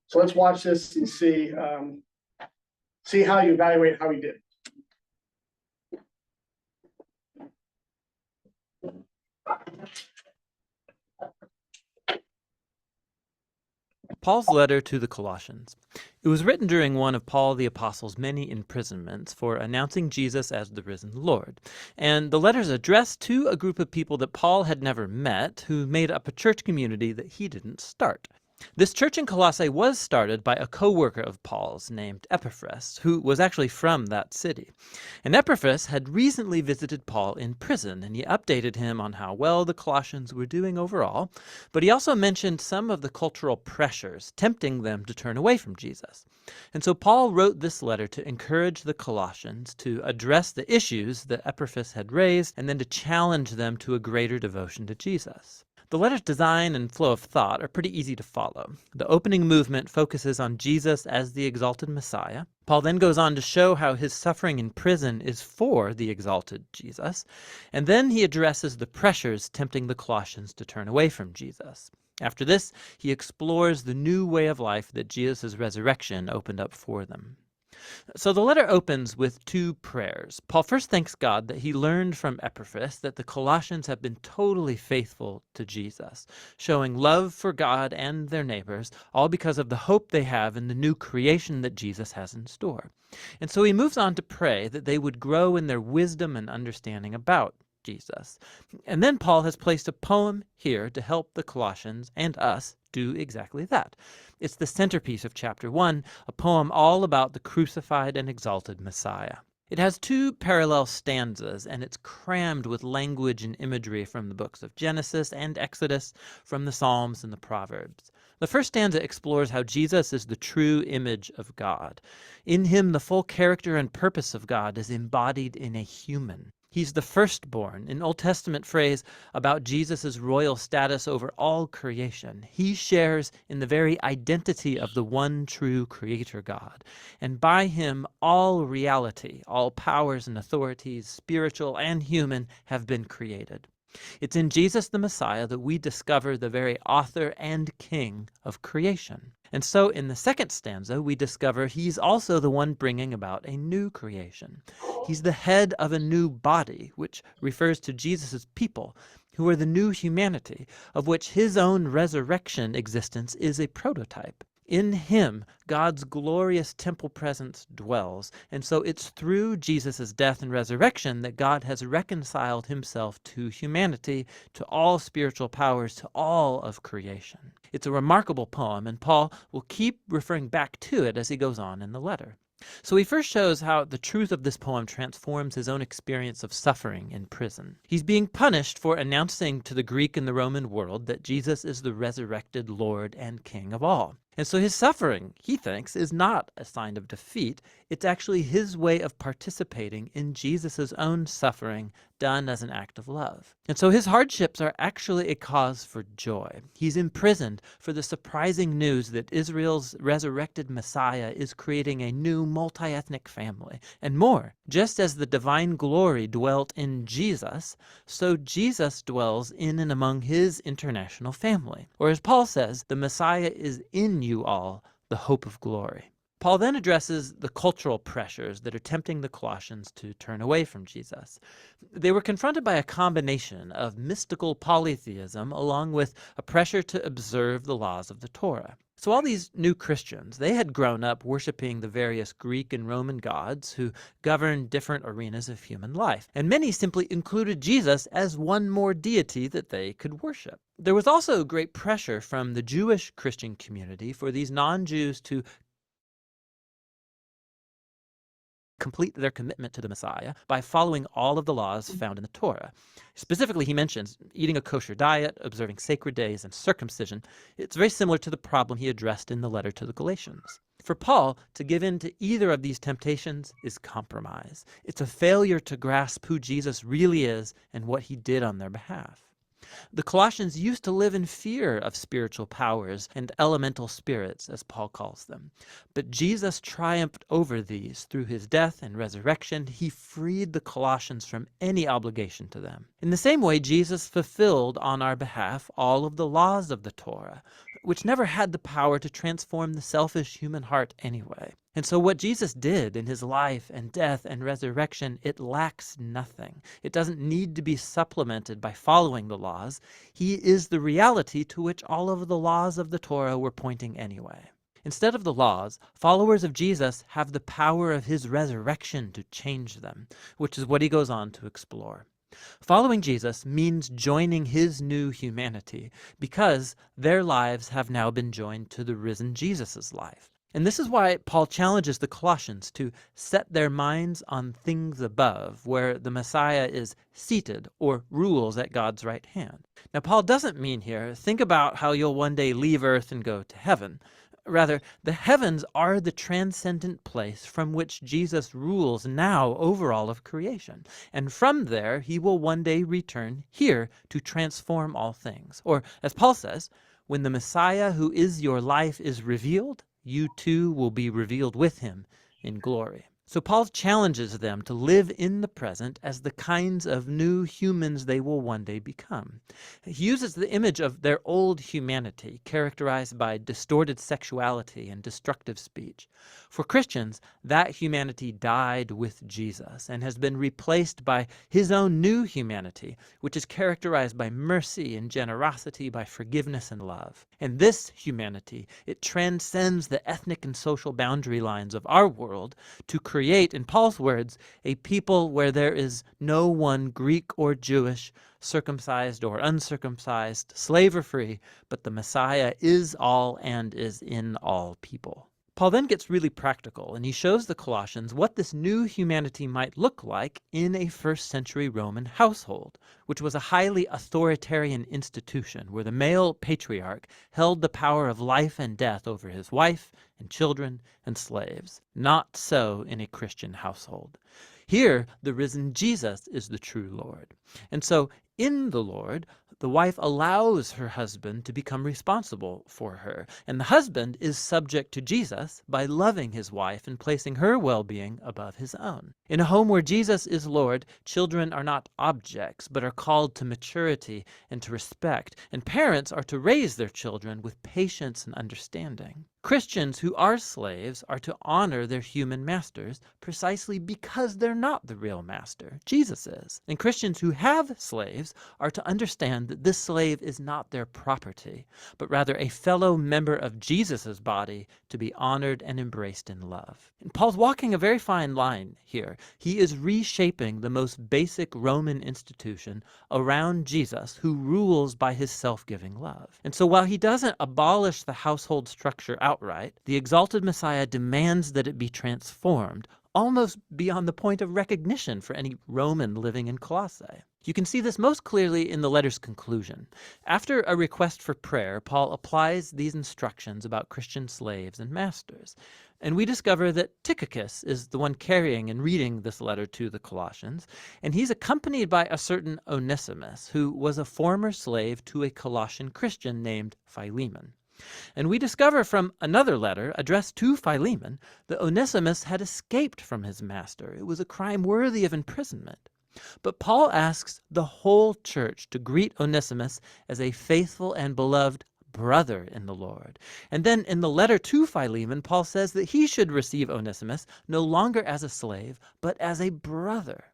So let's watch this and see how you evaluate how he did. Paul's letter to the Colossians. It was written during one of Paul the Apostle's many imprisonments for announcing Jesus as the risen Lord. And the letter is addressed to a group of people that Paul had never met, who made up a church community that he didn't start. This church in Colossae was started by a co-worker of Paul's named Epaphras, who was actually from that city. And Epaphras had recently visited Paul in prison, and he updated him on how well the Colossians were doing overall, but he also mentioned some of the cultural pressures tempting them to turn away from Jesus. And so Paul wrote this letter to encourage the Colossians to address the issues that Epaphras had raised, and then to challenge them to a greater devotion to Jesus. The letter's design and flow of thought are pretty easy to follow. The opening movement focuses on Jesus as the exalted Messiah. Paul then goes on to show how his suffering in prison is for the exalted Jesus. And then he addresses the pressures tempting the Colossians to turn away from Jesus. After this, he explores the new way of life that Jesus' resurrection opened up for them. So the letter opens with two prayers. Paul first thanks God that he learned from Epaphras that the Colossians have been totally faithful to Jesus, showing love for God and their neighbors, all because of the hope they have in the new creation that Jesus has in store. And so he moves on to pray that they would grow in their wisdom and understanding about Jesus. And then Paul has placed a poem here to help the Colossians and us do exactly that. It's the centerpiece of chapter 1, a poem all about the crucified and exalted Messiah. It has two parallel stanzas, and it's crammed with language and imagery from the books of Genesis and Exodus, from the Psalms and the Proverbs. The first stanza explores how Jesus is the true image of God. In him, the full character and purpose of God is embodied in a human. He's the firstborn, an Old Testament phrase about Jesus' royal status over all creation. He shares in the very identity of the one true creator God. And by him, all reality, all powers and authorities, spiritual and human, have been created. It's in Jesus the Messiah that we discover the very author and king of creation. And so in the second stanza, we discover he's also the one bringing about a new creation. He's the head of a new body, which refers to Jesus' people, who are the new humanity, of which his own resurrection existence is a prototype. In him, God's glorious temple presence dwells. And so it's through Jesus' death and resurrection that God has reconciled himself to humanity, to all spiritual powers, to all of creation. It's a remarkable poem, and Paul will keep referring back to it as he goes on in the letter. So he first shows how the truth of this poem transforms his own experience of suffering in prison. He's being punished for announcing to the Greek and the Roman world that Jesus is the resurrected Lord and King of all. And so his suffering, he thinks, is not a sign of defeat. It's actually his way of participating in Jesus' own suffering done as an act of love. And so his hardships are actually a cause for joy. He's imprisoned for the surprising news that Israel's resurrected Messiah is creating a new multi-ethnic family. And more, just as the divine glory dwelt in Jesus, so Jesus dwells in and among his international family. Or as Paul says, the Messiah is in you all, the hope of glory. Paul then addresses the cultural pressures that are tempting the Colossians to turn away from Jesus. They were confronted by a combination of mystical polytheism along with a pressure to observe the laws of the Torah. So all these new Christians, they had grown up worshiping the various Greek and Roman gods who governed different arenas of human life. And many simply included Jesus as one more deity that they could worship. There was also great pressure from the Jewish Christian community for these non-Jews to complete their commitment to the Messiah by following all of the laws found in the Torah. Specifically, he mentions eating a kosher diet, observing sacred days, and circumcision. It's very similar to the problem he addressed in the letter to the Galatians. For Paul, to give in to either of these temptations is compromise. It's a failure to grasp who Jesus really is and what he did on their behalf. The Colossians used to live in fear of spiritual powers and elemental spirits, as Paul calls them. But Jesus triumphed over these through his death and resurrection. He freed the Colossians from any obligation to them. In the same way, Jesus fulfilled on our behalf all of the laws of the Torah, which never had the power to transform the selfish human heart anyway. And so what Jesus did in his life and death and resurrection, it lacks nothing. It doesn't need to be supplemented by following the laws. He is the reality to which all of the laws of the Torah were pointing anyway. Instead of the laws, followers of Jesus have the power of his resurrection to change them, which is what he goes on to explore. Following Jesus means joining his new humanity because their lives have now been joined to the risen Jesus' life. And this is why Paul challenges the Colossians to set their minds on things above, where the Messiah is seated or rules at God's right hand. Now, Paul doesn't mean here, think about how you'll one day leave earth and go to heaven. Rather, the heavens are the transcendent place from which Jesus rules now over all of creation. And from there, he will one day return here to transform all things. Or, as Paul says, when the Messiah who is your life is revealed, you too will be revealed with him in glory. So Paul challenges them to live in the present as the kinds of new humans they will one day become. He uses the image of their old humanity, characterized by distorted sexuality and destructive speech. For Christians, that humanity died with Jesus and has been replaced by his own new humanity, which is characterized by mercy and generosity, by forgiveness and love. And this humanity, it transcends the ethnic and social boundary lines of our world to create, in Paul's words, a people where there is no one Greek or Jewish, circumcised or uncircumcised, slave or free, but the Messiah is all and is in all people. Paul then gets really practical, and he shows the Colossians what this new humanity might look like in a first-century Roman household, which was a highly authoritarian institution where the male patriarch held the power of life and death over his wife and children and slaves. Not so in a Christian household. Here, the risen Jesus is the true Lord. And so, in the Lord, the wife allows her husband to become responsible for her, and the husband is subject to Jesus by loving his wife and placing her well-being above his own. In a home where Jesus is Lord, children are not objects, but are called to maturity and to respect, and parents are to raise their children with patience and understanding. Christians who are slaves are to honor their human masters precisely because they're not the real master. Jesus is. And Christians who have slaves are to understand that this slave is not their property, but rather a fellow member of Jesus's body to be honored and embraced in love. And Paul's walking a very fine line here. He is reshaping the most basic Roman institution around Jesus, who rules by his self-giving love. And so while he doesn't abolish the household structure outright, the exalted Messiah demands that it be transformed, almost beyond the point of recognition for any Roman living in Colossae. You can see this most clearly in the letter's conclusion. After a request for prayer, Paul applies these instructions about Christian slaves and masters. And we discover that Tychicus is the one carrying and reading this letter to the Colossians, and he's accompanied by a certain Onesimus, who was a former slave to a Colossian Christian named Philemon. And we discover from another letter addressed to Philemon that Onesimus had escaped from his master. It was a crime worthy of imprisonment. But Paul asks the whole church to greet Onesimus as a faithful and beloved brother in the Lord. And then in the letter to Philemon, Paul says that he should receive Onesimus no longer as a slave, but as a brother.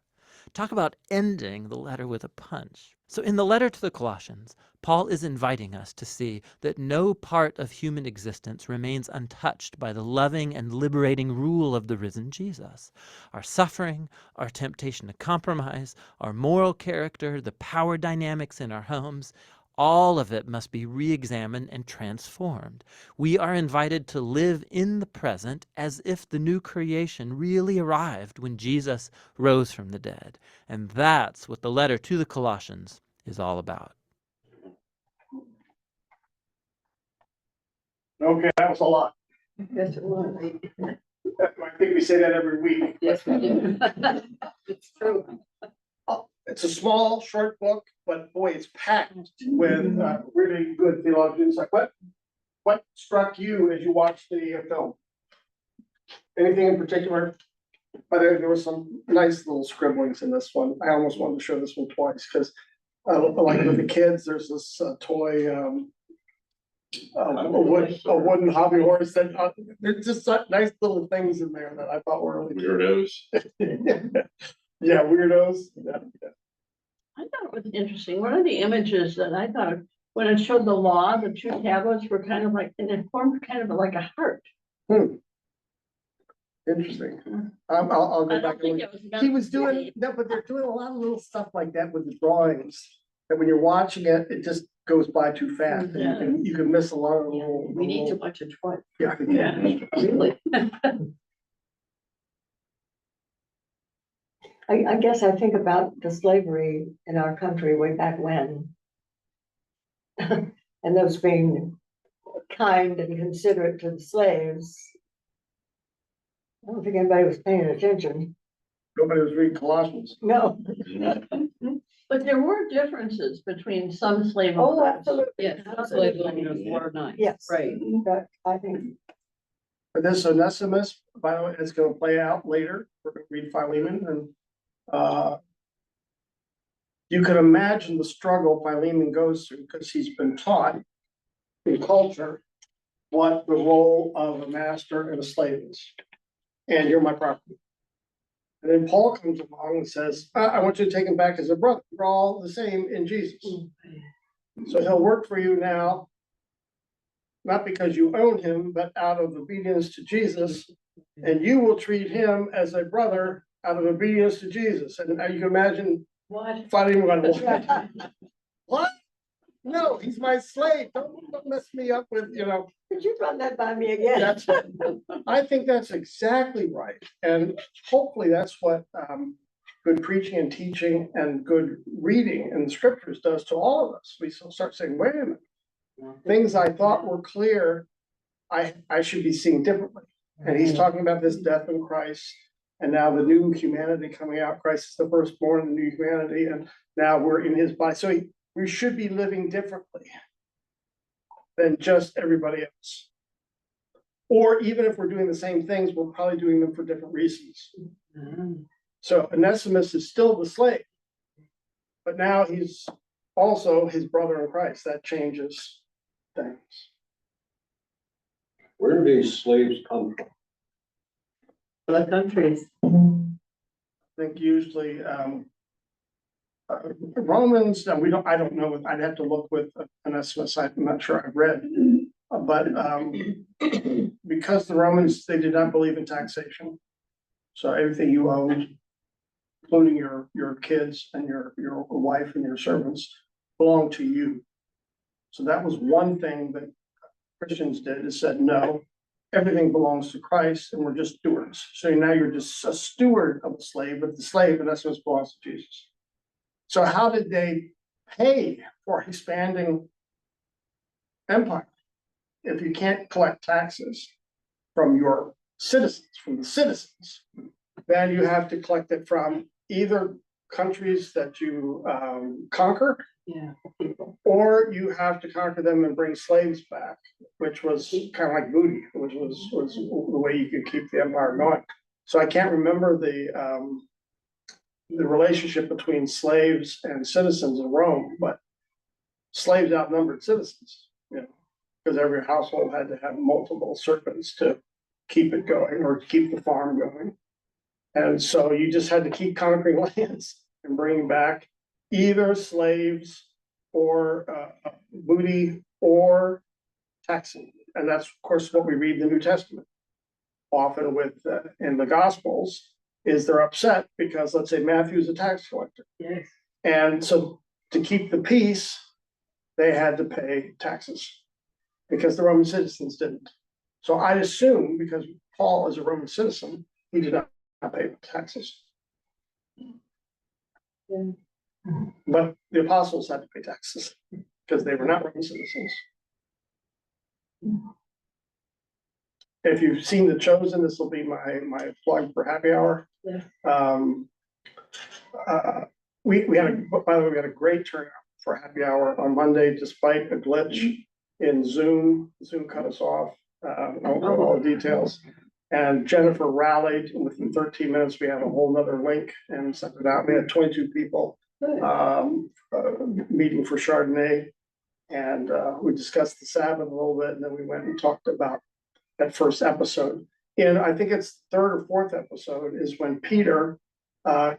Talk about ending the letter with a punch. So in the letter to the Colossians, Paul is inviting us to see that no part of human existence remains untouched by the loving and liberating rule of the risen Jesus. Our suffering, our temptation to compromise, our moral character, the power dynamics in our homes, all of it must be re-examined and transformed. We are invited to live in the present as if the new creation really arrived when Jesus rose from the dead. And that's what the letter to the Colossians is all about. Okay, that was a lot. Yes, it was. I think we say that every week. Yes, we do. It's true. It's a small, short book, but boy, it's packed with really good theologians. Like what struck you as you watched the film? Anything in particular? But there were some nice little scribblings in this one. I almost wanted to show this one twice because like with the kids, there's this toy, a wooden hobby horse that there's just such nice little things in there that I thought were really Weirdos. yeah, weirdos. Yeah. I thought it was interesting. One of the images that I thought, when it showed the law, the two tablets were kind of like, and it formed kind of like a heart. Interesting. I'll I go back. don't think And it was. look. He was doing, no, but they're doing a lot of little stuff like that with the drawings. That when you're watching it, it just goes by too fast. And you can miss a lot of the little. We need to watch it twice. Yeah. Yeah, really. I guess I think about the slavery in our country way back when. And those being kind and considerate to the slaves. I don't think anybody was paying attention. Nobody was reading Colossians. No. But there were differences between some slave Oh, owners. absolutely. Yes, Slave absolutely. owners were nice. Yes. Right. But I think, But this Onesimus, by the way, is gonna play out later. We're gonna read Philemon and you can imagine the struggle Philemon goes through because he's been taught in culture what the role of a master and a slave is. And you're my property. And then Paul comes along and says, I want you to take him back as a brother. We're all the same in Jesus. So he'll work for you now, not because you own him, but out of obedience to Jesus. And you will treat him as a brother out of obedience to Jesus. And you can imagine What? fighting one. What? No, he's my slave. Don't mess me up with, could you run that by me again? that's, I think that's exactly right. And hopefully that's what good preaching and teaching and good reading in the scriptures does to all of us. We start saying, wait a minute, things I thought were clear, I should be seeing differently. And he's talking about this death in Christ. And now the new humanity coming out. Christ is the firstborn of the new humanity. And now we're in his body. So we should be living differently than just everybody else. Or even if we're doing the same things, we're probably doing them for different reasons. So Onesimus is still the slave, but now he's also his brother in Christ. That changes things. Where do these slaves come from? Other countries. I think usually, Romans, and I don't know, I'd have to look with an estimate site, I'm not sure I've read. But, because the Romans, they did not believe in taxation. So everything you owned, including your kids and your wife and your servants, belonged to you. So that was one thing that Christians did, is said, no, everything belongs to Christ and we're just stewards. So now you're just a steward of a slave, but the slave in essence belongs to Jesus. So how did they pay for expanding empire? If you can't collect taxes from your citizens, from the citizens, then you have to collect it from either countries that you conquer, Yeah. or you have to conquer them and bring slaves back, which was kind of like booty, which was the way you could keep the empire going. So I can't remember the relationship between slaves and citizens in Rome, but slaves outnumbered citizens, you know, because every household had to have multiple servants to keep it going or keep the farm going. And so you just had to keep conquering lands and bringing back either slaves or booty or taxing. And that's, of course, what we read in the New Testament. Often with, in the Gospels, is they're upset because, let's say, Matthew's a tax collector. Yes. And so to keep the peace, they had to pay taxes because the Roman citizens didn't. So I assume because Paul is a Roman citizen, he did not pay taxes. Yeah. But the apostles had to pay taxes because they were not Roman citizens. If you've seen The Chosen, this will be my plug for happy hour. Yeah. We had by the way, we had a great turnout for happy hour on Monday, despite a glitch in Zoom. Zoom cut us off. I won't go into all the details. And Jennifer rallied, and within 13 minutes, we had a whole nother link and sent it out. We had 22 people meeting for Chardonnay. And we discussed the Sabbath a little bit, and then we went and talked about that first episode. And I think it's third or fourth episode is when Peter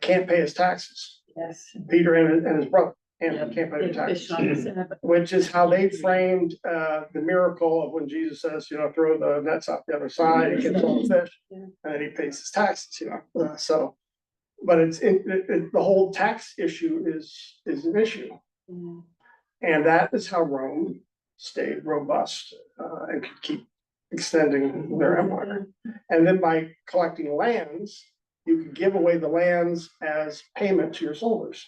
can't pay his taxes. Yes. Peter and his brother and Yep. can't pay their Yeah, taxes. fish on the Sabbath. Which is how they framed the miracle of when Jesus says, you know, throw the nets out the other side, he gets all the fish, Yeah. and then he pays his taxes, you know. So, but it's the whole tax issue is an issue, Yeah. and that is how Rome stayed robust and could keep extending their empire. And then by collecting lands, you could give away the lands as payment to your soldiers.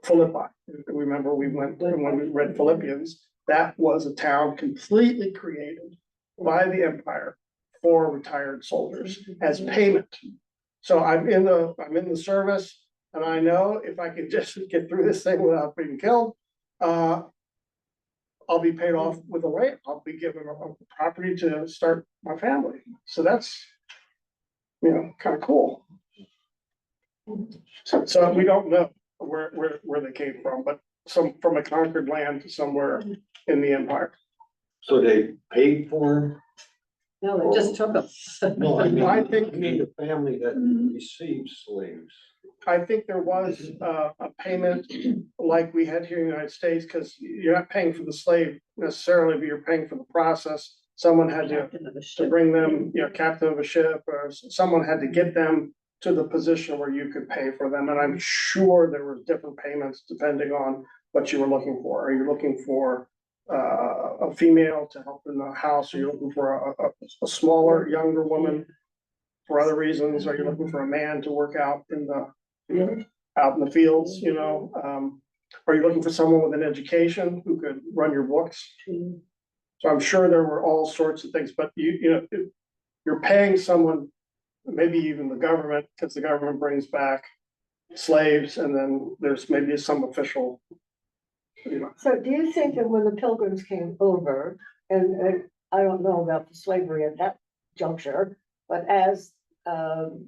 Philippi, remember we went, when we read Philippians, that was a town completely created by the empire for retired soldiers as payment. So I'm in the service, and I know if I can just get through this thing without being killed, I'll be paid off with a land. I'll be given a property to start my family. So that's, you know, kind of cool. So we don't know where they came from, but from a conquered land to somewhere in the empire. So they paid for No, they just took them. them? No, I I think- mean the family that received slaves. I think there was a payment like we had here in the United States, because you're not paying for the slave necessarily, but you're paying for the process. Someone had to bring them, you know, captain of a ship, or someone had to get them to the position where you could pay for them. And I'm sure there were different payments depending on what you were looking for. Are you looking for a female to help in the house? Are you looking for a smaller, younger woman for other reasons? Are you looking for a man to work out in the fields, you know? Are you looking for someone with an education who could run your books? So I'm sure there were all sorts of things, but you know, you're paying someone, maybe even the government, because the government brings back slaves, and then there's maybe some official, you know. So do you think that when the Pilgrims came over, and I don't know about the slavery at that juncture, but as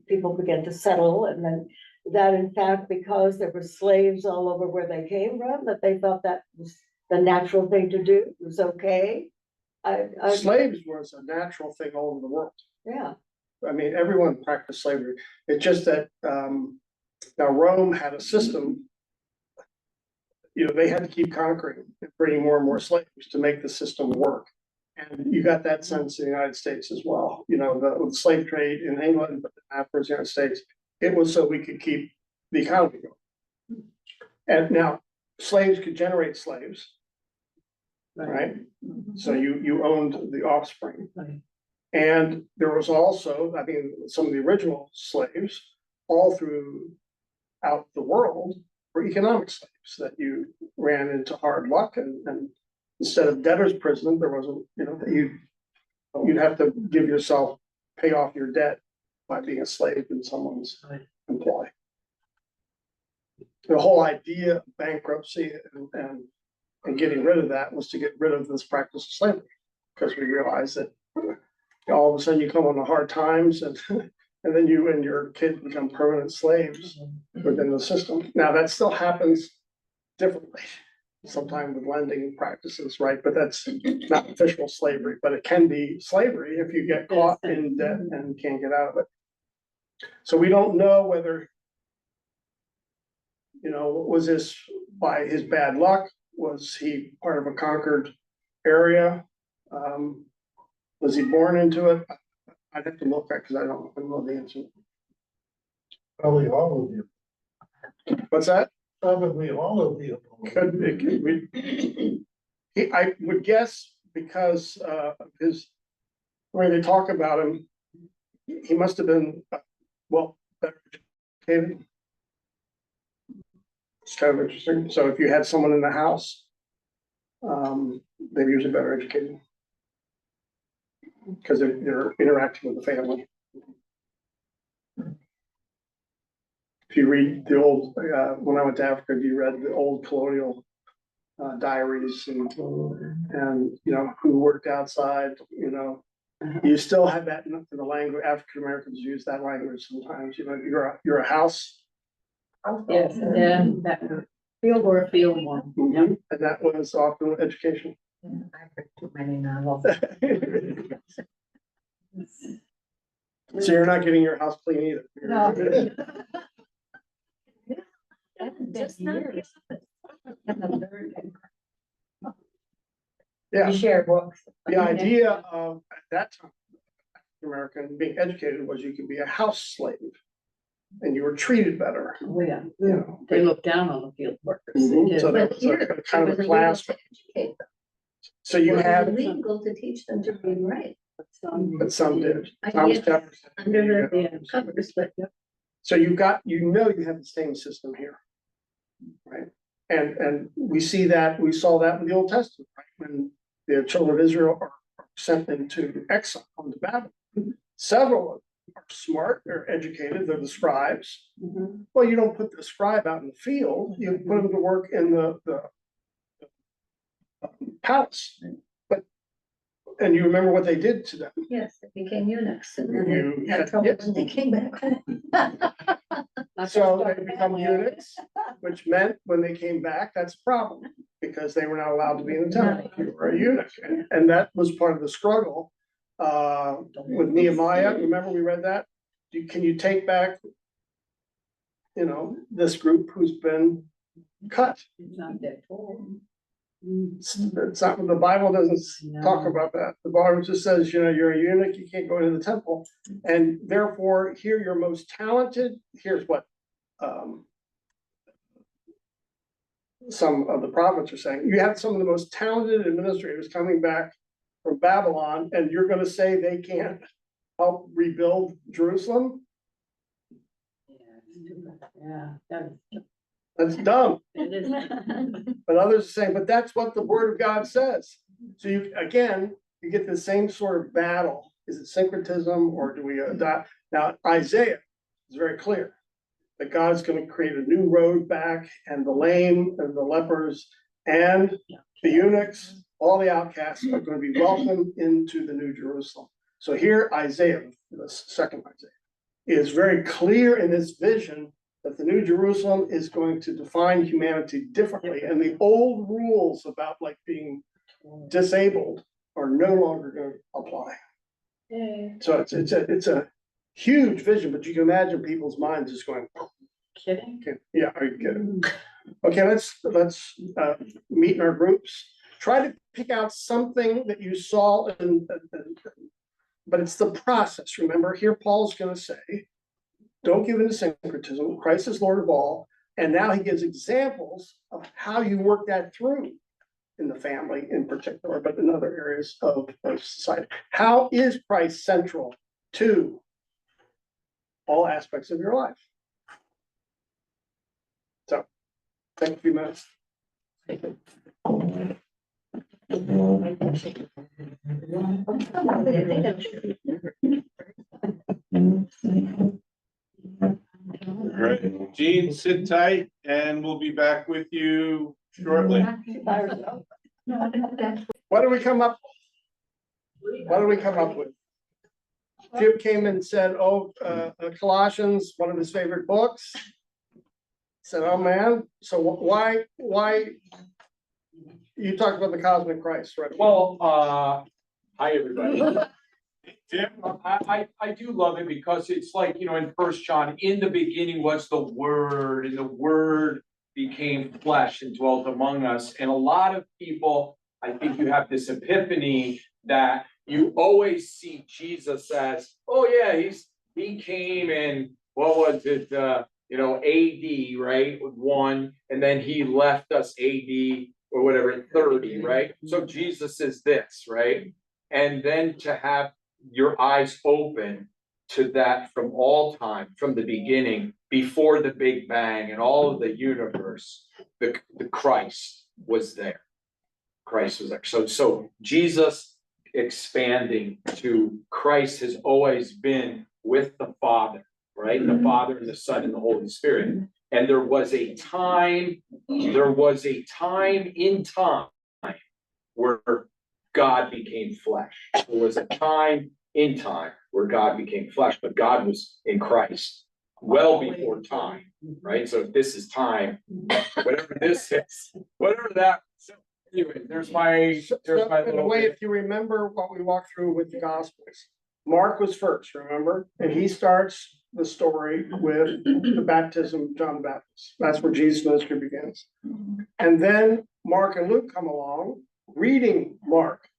people began to settle, and then that in fact, because there were slaves all over where they came from, that they thought that was the natural thing to do, it was okay. Slaves was a natural thing all over the world. Yeah, I mean, everyone practiced slavery. It's just that, now Rome had a system. They had to keep conquering and bringing more and more slaves to make the system work. And you got that sense in the United States as well. The slave trade in England, but afterwards the United States, it was so we could keep the economy going. And now slaves could generate slaves, right? So you owned the offspring. Right. And there was also, I mean, some of the original slaves all throughout the world were economic slaves that you ran into hard luck and instead of debtor's prison, there wasn't, you'd have to give yourself, pay off your debt by being a slave in someone's employ. The whole idea of bankruptcy and getting rid of that was to get rid of this practice of slavery, because we realized that all of a sudden you come on the hard times and then you and your kids become permanent slaves within the system. Now that still happens differently, sometimes with lending practices, right? But that's not official slavery, but it can be slavery if you get caught in debt and can't get out of it. So we don't know whether, was this by his bad luck? Was he part of a conquered area? Was he born into it? I'd have to look at, because I don't know the answer. Probably all of you. What's that? Probably all of you. I would guess because of his, the way they talk about him, he must have been, better educated. It's kind of interesting. So if you had someone in the house, they're usually better educated, because they're interacting with the family. If you read the old, when I went to Africa, you read the old colonial diaries and who worked outside, you still have that in the language. African Americans use that language sometimes. You're a house. Yes, and that field or a field one. And that was often education. I've read too many novels. So you're not getting your house clean either. No. Just not the office. Yeah, We share books. the idea of, at that time, African American being educated was you could be a house slave and you were treated better. Oh, yeah. You They look down on the field workers. They know, did. so there But was here, a kind of it a was class. illegal to educate them. So you It was had, illegal to teach them to read and write. but some did. I Thomas did. Jefferson. Under the covers, but So you have the same system here. Right? And we saw that with the Old Testament, right? When the children of Israel are sent into exile into Babylon. Several of them are smart, they're educated, they're the scribes. Well, you don't put the scribe out in the field, you put him to work in the palace. And you remember what they did to them. yes, they became eunuchs and then You they had had- trouble yes. when they came back home. So they become eunuchs, which meant when they came back, that's a problem, because they were not allowed to be in the temple. You were a eunuch, and that was part of the struggle with Nehemiah. Remember we read that? Can you take back, this group who's been cut? It's not that tall. It's not, the Bible doesn't talk about that. The Bible just says, you're a eunuch, you can't go into the temple. And therefore, here you're most talented. Here's what some of the prophets are saying. You have some of the most talented administrators coming back from Babylon, and you're going to say they can't help rebuild Jerusalem? Yeah, that is. That's dumb. It is. But others are saying, but that's what the word of God says. So you get the same sort of battle. Is it syncretism, or do we adopt? Now, Isaiah is very clear that God's going to create a new road back, and the lame and the lepers and the eunuchs, all the outcasts are going to be welcomed into the New Jerusalem. So here Isaiah, the second Isaiah, is very clear in his vision that the New Jerusalem is going to define humanity differently, and the old rules about like being disabled are no longer going to apply. So it's a huge vision, but you can imagine people's minds just going, Kidding? okay, yeah, are you kidding? Okay, let's meet in our groups. Try to pick out something that you saw but it's the process. Remember, here Paul's gonna say, don't give in to syncretism. Christ is Lord of all. And now he gives examples of how you work that through in the family in particular, but in other areas of society. How is Christ central to all aspects of your life? So, take a few minutes. All right, Gene, sit tight and we'll be back with you shortly. What do we come up? What do we come up with? Jim came and said, oh, Colossians, one of his favorite books. Said, oh man, so why, you talked about the cosmic Christ, right? Well, hi, everybody. Jim? I do love it because it's like, in First John, in the beginning was the Word, and the Word became flesh and dwelt among us. And a lot of people, I think you have this epiphany that you always see Jesus as, oh yeah, he came in, what was it, AD, right, with 1, and then he left us AD or whatever, at 30, right? So Jesus is this, right? And then to have your eyes open to that from all time, from the beginning, before the Big Bang and all of the universe, the Christ was there. Christ was there. So Jesus expanding to Christ has always been with the Father, right? The Father and the Son and the Holy Spirit. And there was a time in time where God became flesh. There was a time in time where God became flesh, but God was in Christ well before time, right? So if this is time, whatever this is, whatever that. So anyway, there's my In a little way, bit. if you remember what we walked through with the Gospels, Mark was first, remember? And he starts the story with the baptism of John the Baptist. That's where Jesus' ministry begins. And then Mark and Luke come along, reading Mark.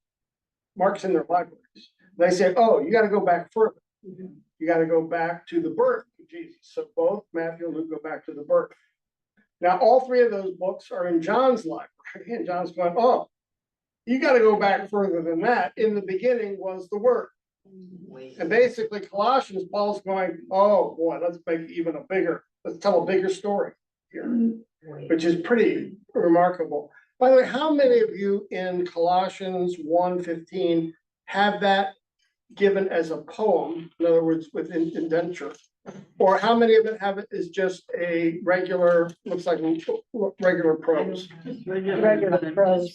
Mark's in their libraries. They say, oh, you got to go back further. You got to go back to the birth of Jesus. So both Matthew and Luke go back to the birth. Now, all three of those books are in John's library. And John's going, oh, you got to go back further than that. In the beginning was the Word. And basically, Colossians, Paul's going, oh boy, let's tell a bigger story here, which is pretty remarkable. By the way, how many of you in Colossians 1:15 have that given as a poem, in other words, with indenture? Or how many of it have it as just a regular, looks like regular prose? Regular prose.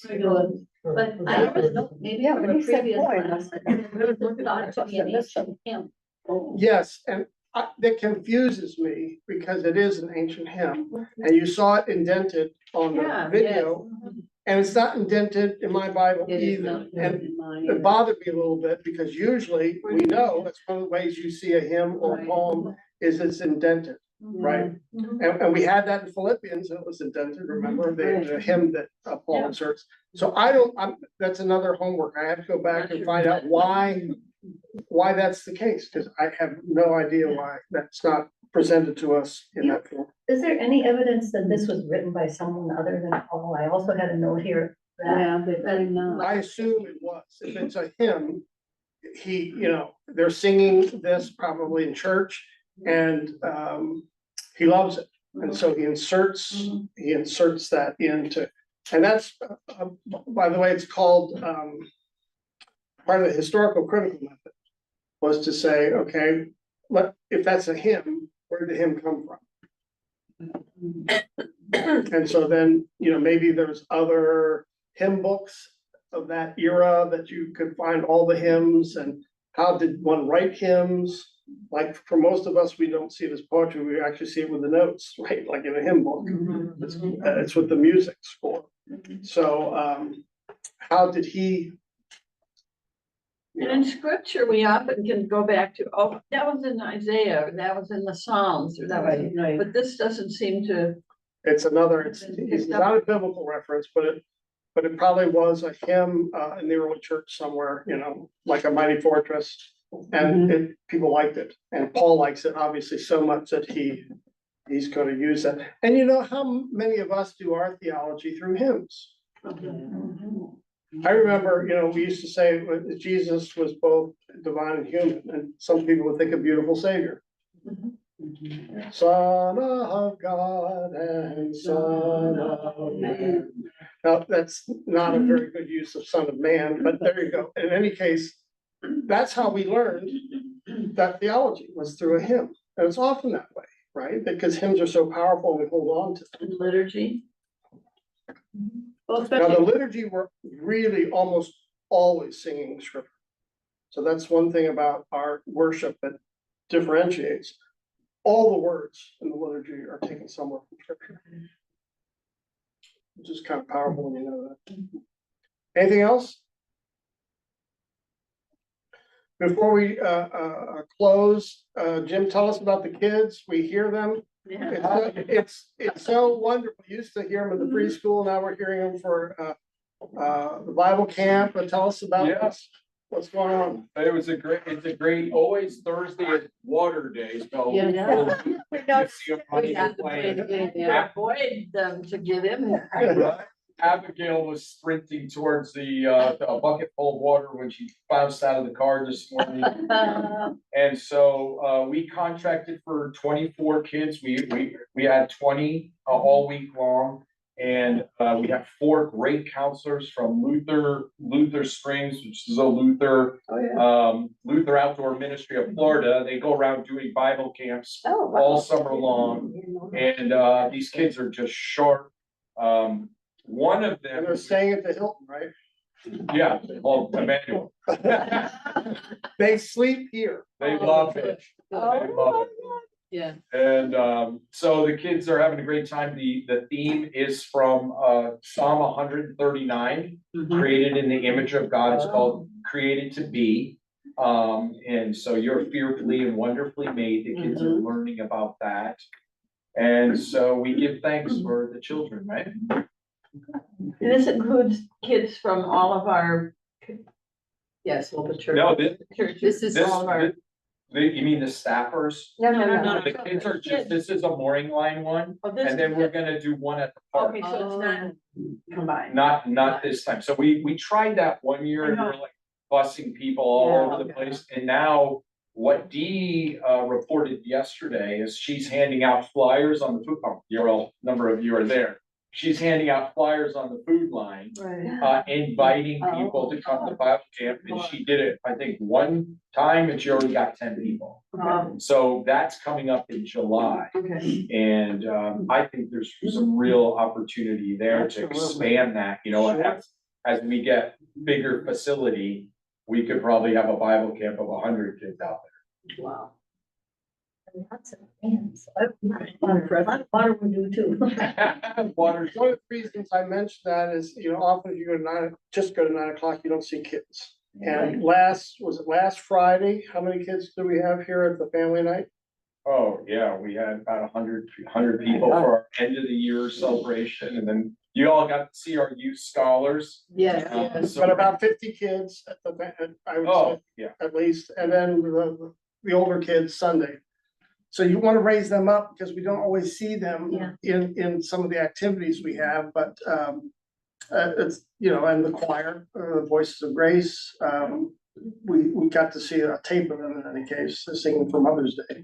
But I don't know, maybe Yeah, from but a he said previous poem. class, thought to be an ancient hymn. Yes, and that confuses me because it is an ancient hymn, and you saw it indented on the video, and it's not indented in my Bible either. And it bothered me a little bit because usually we know that's one of the ways you see a hymn or a poem is it's indented, right? And we had that in Philippians, and it was indented, remember, the hymn that Paul inserts. So that's another homework. I have to go back and find out why that's the case, because I have no idea why that's not presented to us in that form. Is there any evidence that this was written by someone other than Paul? I also had a note here that. I assume it was. If it's a hymn, they're singing this probably in church, and he loves it. And so he inserts that into, and that's, by the way, it's called, part of the historical critical method was to say, okay, if that's a hymn, where did the hymn come from? And so then, maybe there's other hymn books of that era that you could find all the hymns, and how did one write hymns? like for most of us, we don't see it as poetry, we actually see it with the notes, right, like in a hymn book. It's what the music's for. So, how did he? And in scripture, we often can go back to, oh, that was in Isaiah, or that was in the Psalms, or that was, Right. but this doesn't seem to. It's it's not a biblical reference, but it probably was a hymn, in the early church somewhere, like a mighty fortress. And people liked it, and Paul likes it obviously so much that he's gonna use that. And you know how many of us do our theology through hymns? I remember, we used to say that Jesus was both divine and human, and some people would think a beautiful savior. Son of God and Son of Man. Now, that's not a very good use of Son of Man, but there you go. In any case, that's how we learned that theology was through a hymn. And it's often that way, right? Because hymns are so powerful, we hold on to them. Liturgy. Well, Now, the especially, liturgy, we're really almost always singing scripture. So that's one thing about our worship that differentiates. All the words in the liturgy are taken somewhere from scripture. Which is kind of powerful when you know that. Anything else? Before we close, Jim, tell us about the kids. We hear them. yeah. It's so wonderful. We used to hear them in the preschool. Now we're hearing them for the Bible camp. But tell us about what's going on. It's a great, always Thursday is water day, so. Yeah. You see 'em running and playing. Avoid them to get in there. Abigail was sprinting towards a bucket full of water when she bounced out of the car this morning. And so, we contracted for 24 kids. We had 20 all week long. And, we have 4 great counselors from Luther Springs, which is a Luther Outdoor Ministry of Florida. They go around doing Bible camps all summer long. And, these kids are just sharp. One of them. And they're staying at the Hilton, right? Yeah, well, Emmanuel. They sleep here. They love it. They love it. Yeah. And so the kids are having a great time. The theme is from Psalm 139, created in the image of God. It's called Created to Be. And so you're fearfully and wonderfully made. The kids are learning about that. And so we give thanks for the children, right? And this includes kids from all of our. Yes, well, the church. No, This is all of our. You mean the staffers? No. The kids are this is a mooring line one, Oh, this and then is we're it. gonna do one at the park. Okay, so it's not combined. Not this time. So we tried that one year and we were like busing people all over the place. And now what Dee reported yesterday is she's handing out flyers on the food pump. Number of you are there. She's handing out flyers on the food line, inviting people to come to Bible camp. And she did it, I think, one time and she already got 10 people. So that's coming up in July. Okay. And I think there's some real opportunity there to expand that, as we get bigger facility, we could probably have a Bible camp of 100 kids out there. Wow. Lots of fans. A lot of water we do too. Water. One of the reasons I mentioned that is, often if you go to 9 o'clock, you don't see kids. And last Friday, how many kids do we have here at the family night? Oh, yeah, we had about 100 people for our end of the year celebration, and then you all got to see our youth scholars. Yes. But about 50 kids at I would say, at least, and then the older kids Sunday. So you want to raise them up because we don't always see them in some of the activities we have, but it's, and the choir, Voices of Grace, we got to see a tape of them in any case, singing for Mother's Day.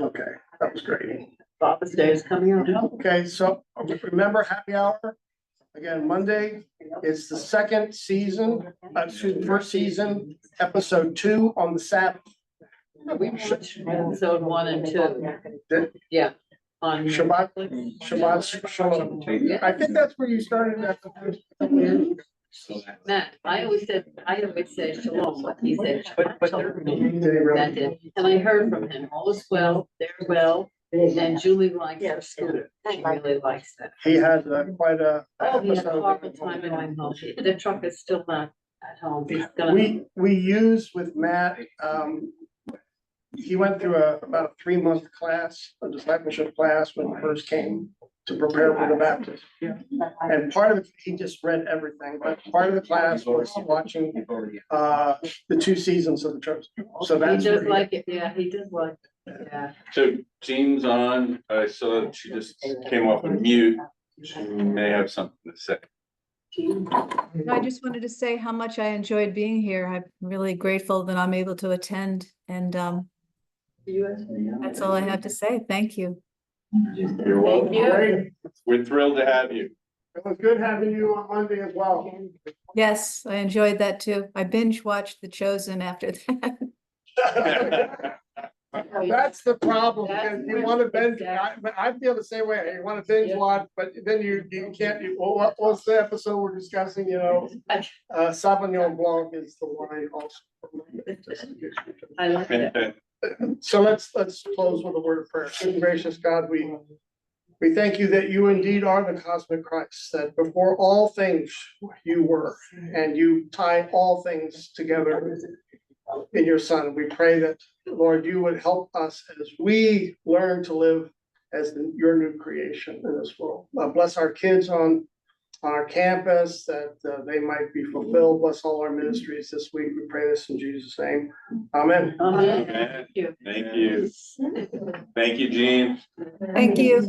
Okay, that was great. Father's Day is coming up. Okay, so remember happy hour, again, Monday, it's the first season, episode 2 on the Sabbath. We watched episode 1 and 2. Yeah. On Shabbat Shalom. I think that's where you started at the first couple of years. So Matt, I always say shalom, but he said. But shalom. Did he really? That did, and I heard from him, all is well, they're well, and Julie likes her school, she really likes that. He had quite a. Oh, he had a episode. horrible time going home, the truck is still not at home, he's gonna. We used with Matt, he went through about a 3-month class, a discipleship class when he first came to prepare for the baptism. And part of it, he just read everything, but part of the class was watching the 2 seasons of the church. So He that's. does where like it, yeah, he does like it, yeah. So Jean's on, I saw that she just came off of mute. She may have something to say. No, I just wanted to say how much I enjoyed being here. I'm really grateful that I'm able to attend, and that's all I have to say. Thank you. You're welcome. Great. We're thrilled to have you. It was good having you on Monday as well. Yes, I enjoyed that too. I binge watched The Chosen after that. That's the problem, because you want to binge, Exactly. but I feel the same way. You want to binge watch, but then you can't, what was the episode we're discussing, Sauvignon Blanc is the wine also. I like it. So let's close with a word of prayer. Good and gracious God, we thank you that you indeed are the cosmic Christ, that before all things you were, and you tie all things together in your Son. We pray that, Lord, you would help us as we learn to live as your new creation in this world. Bless our kids on our campus, that they might be fulfilled. Bless all our ministries this week. We pray this in Jesus' name. Amen. Amen. Amen. Thank you. Thank you. Thank you, Jean. Thank you.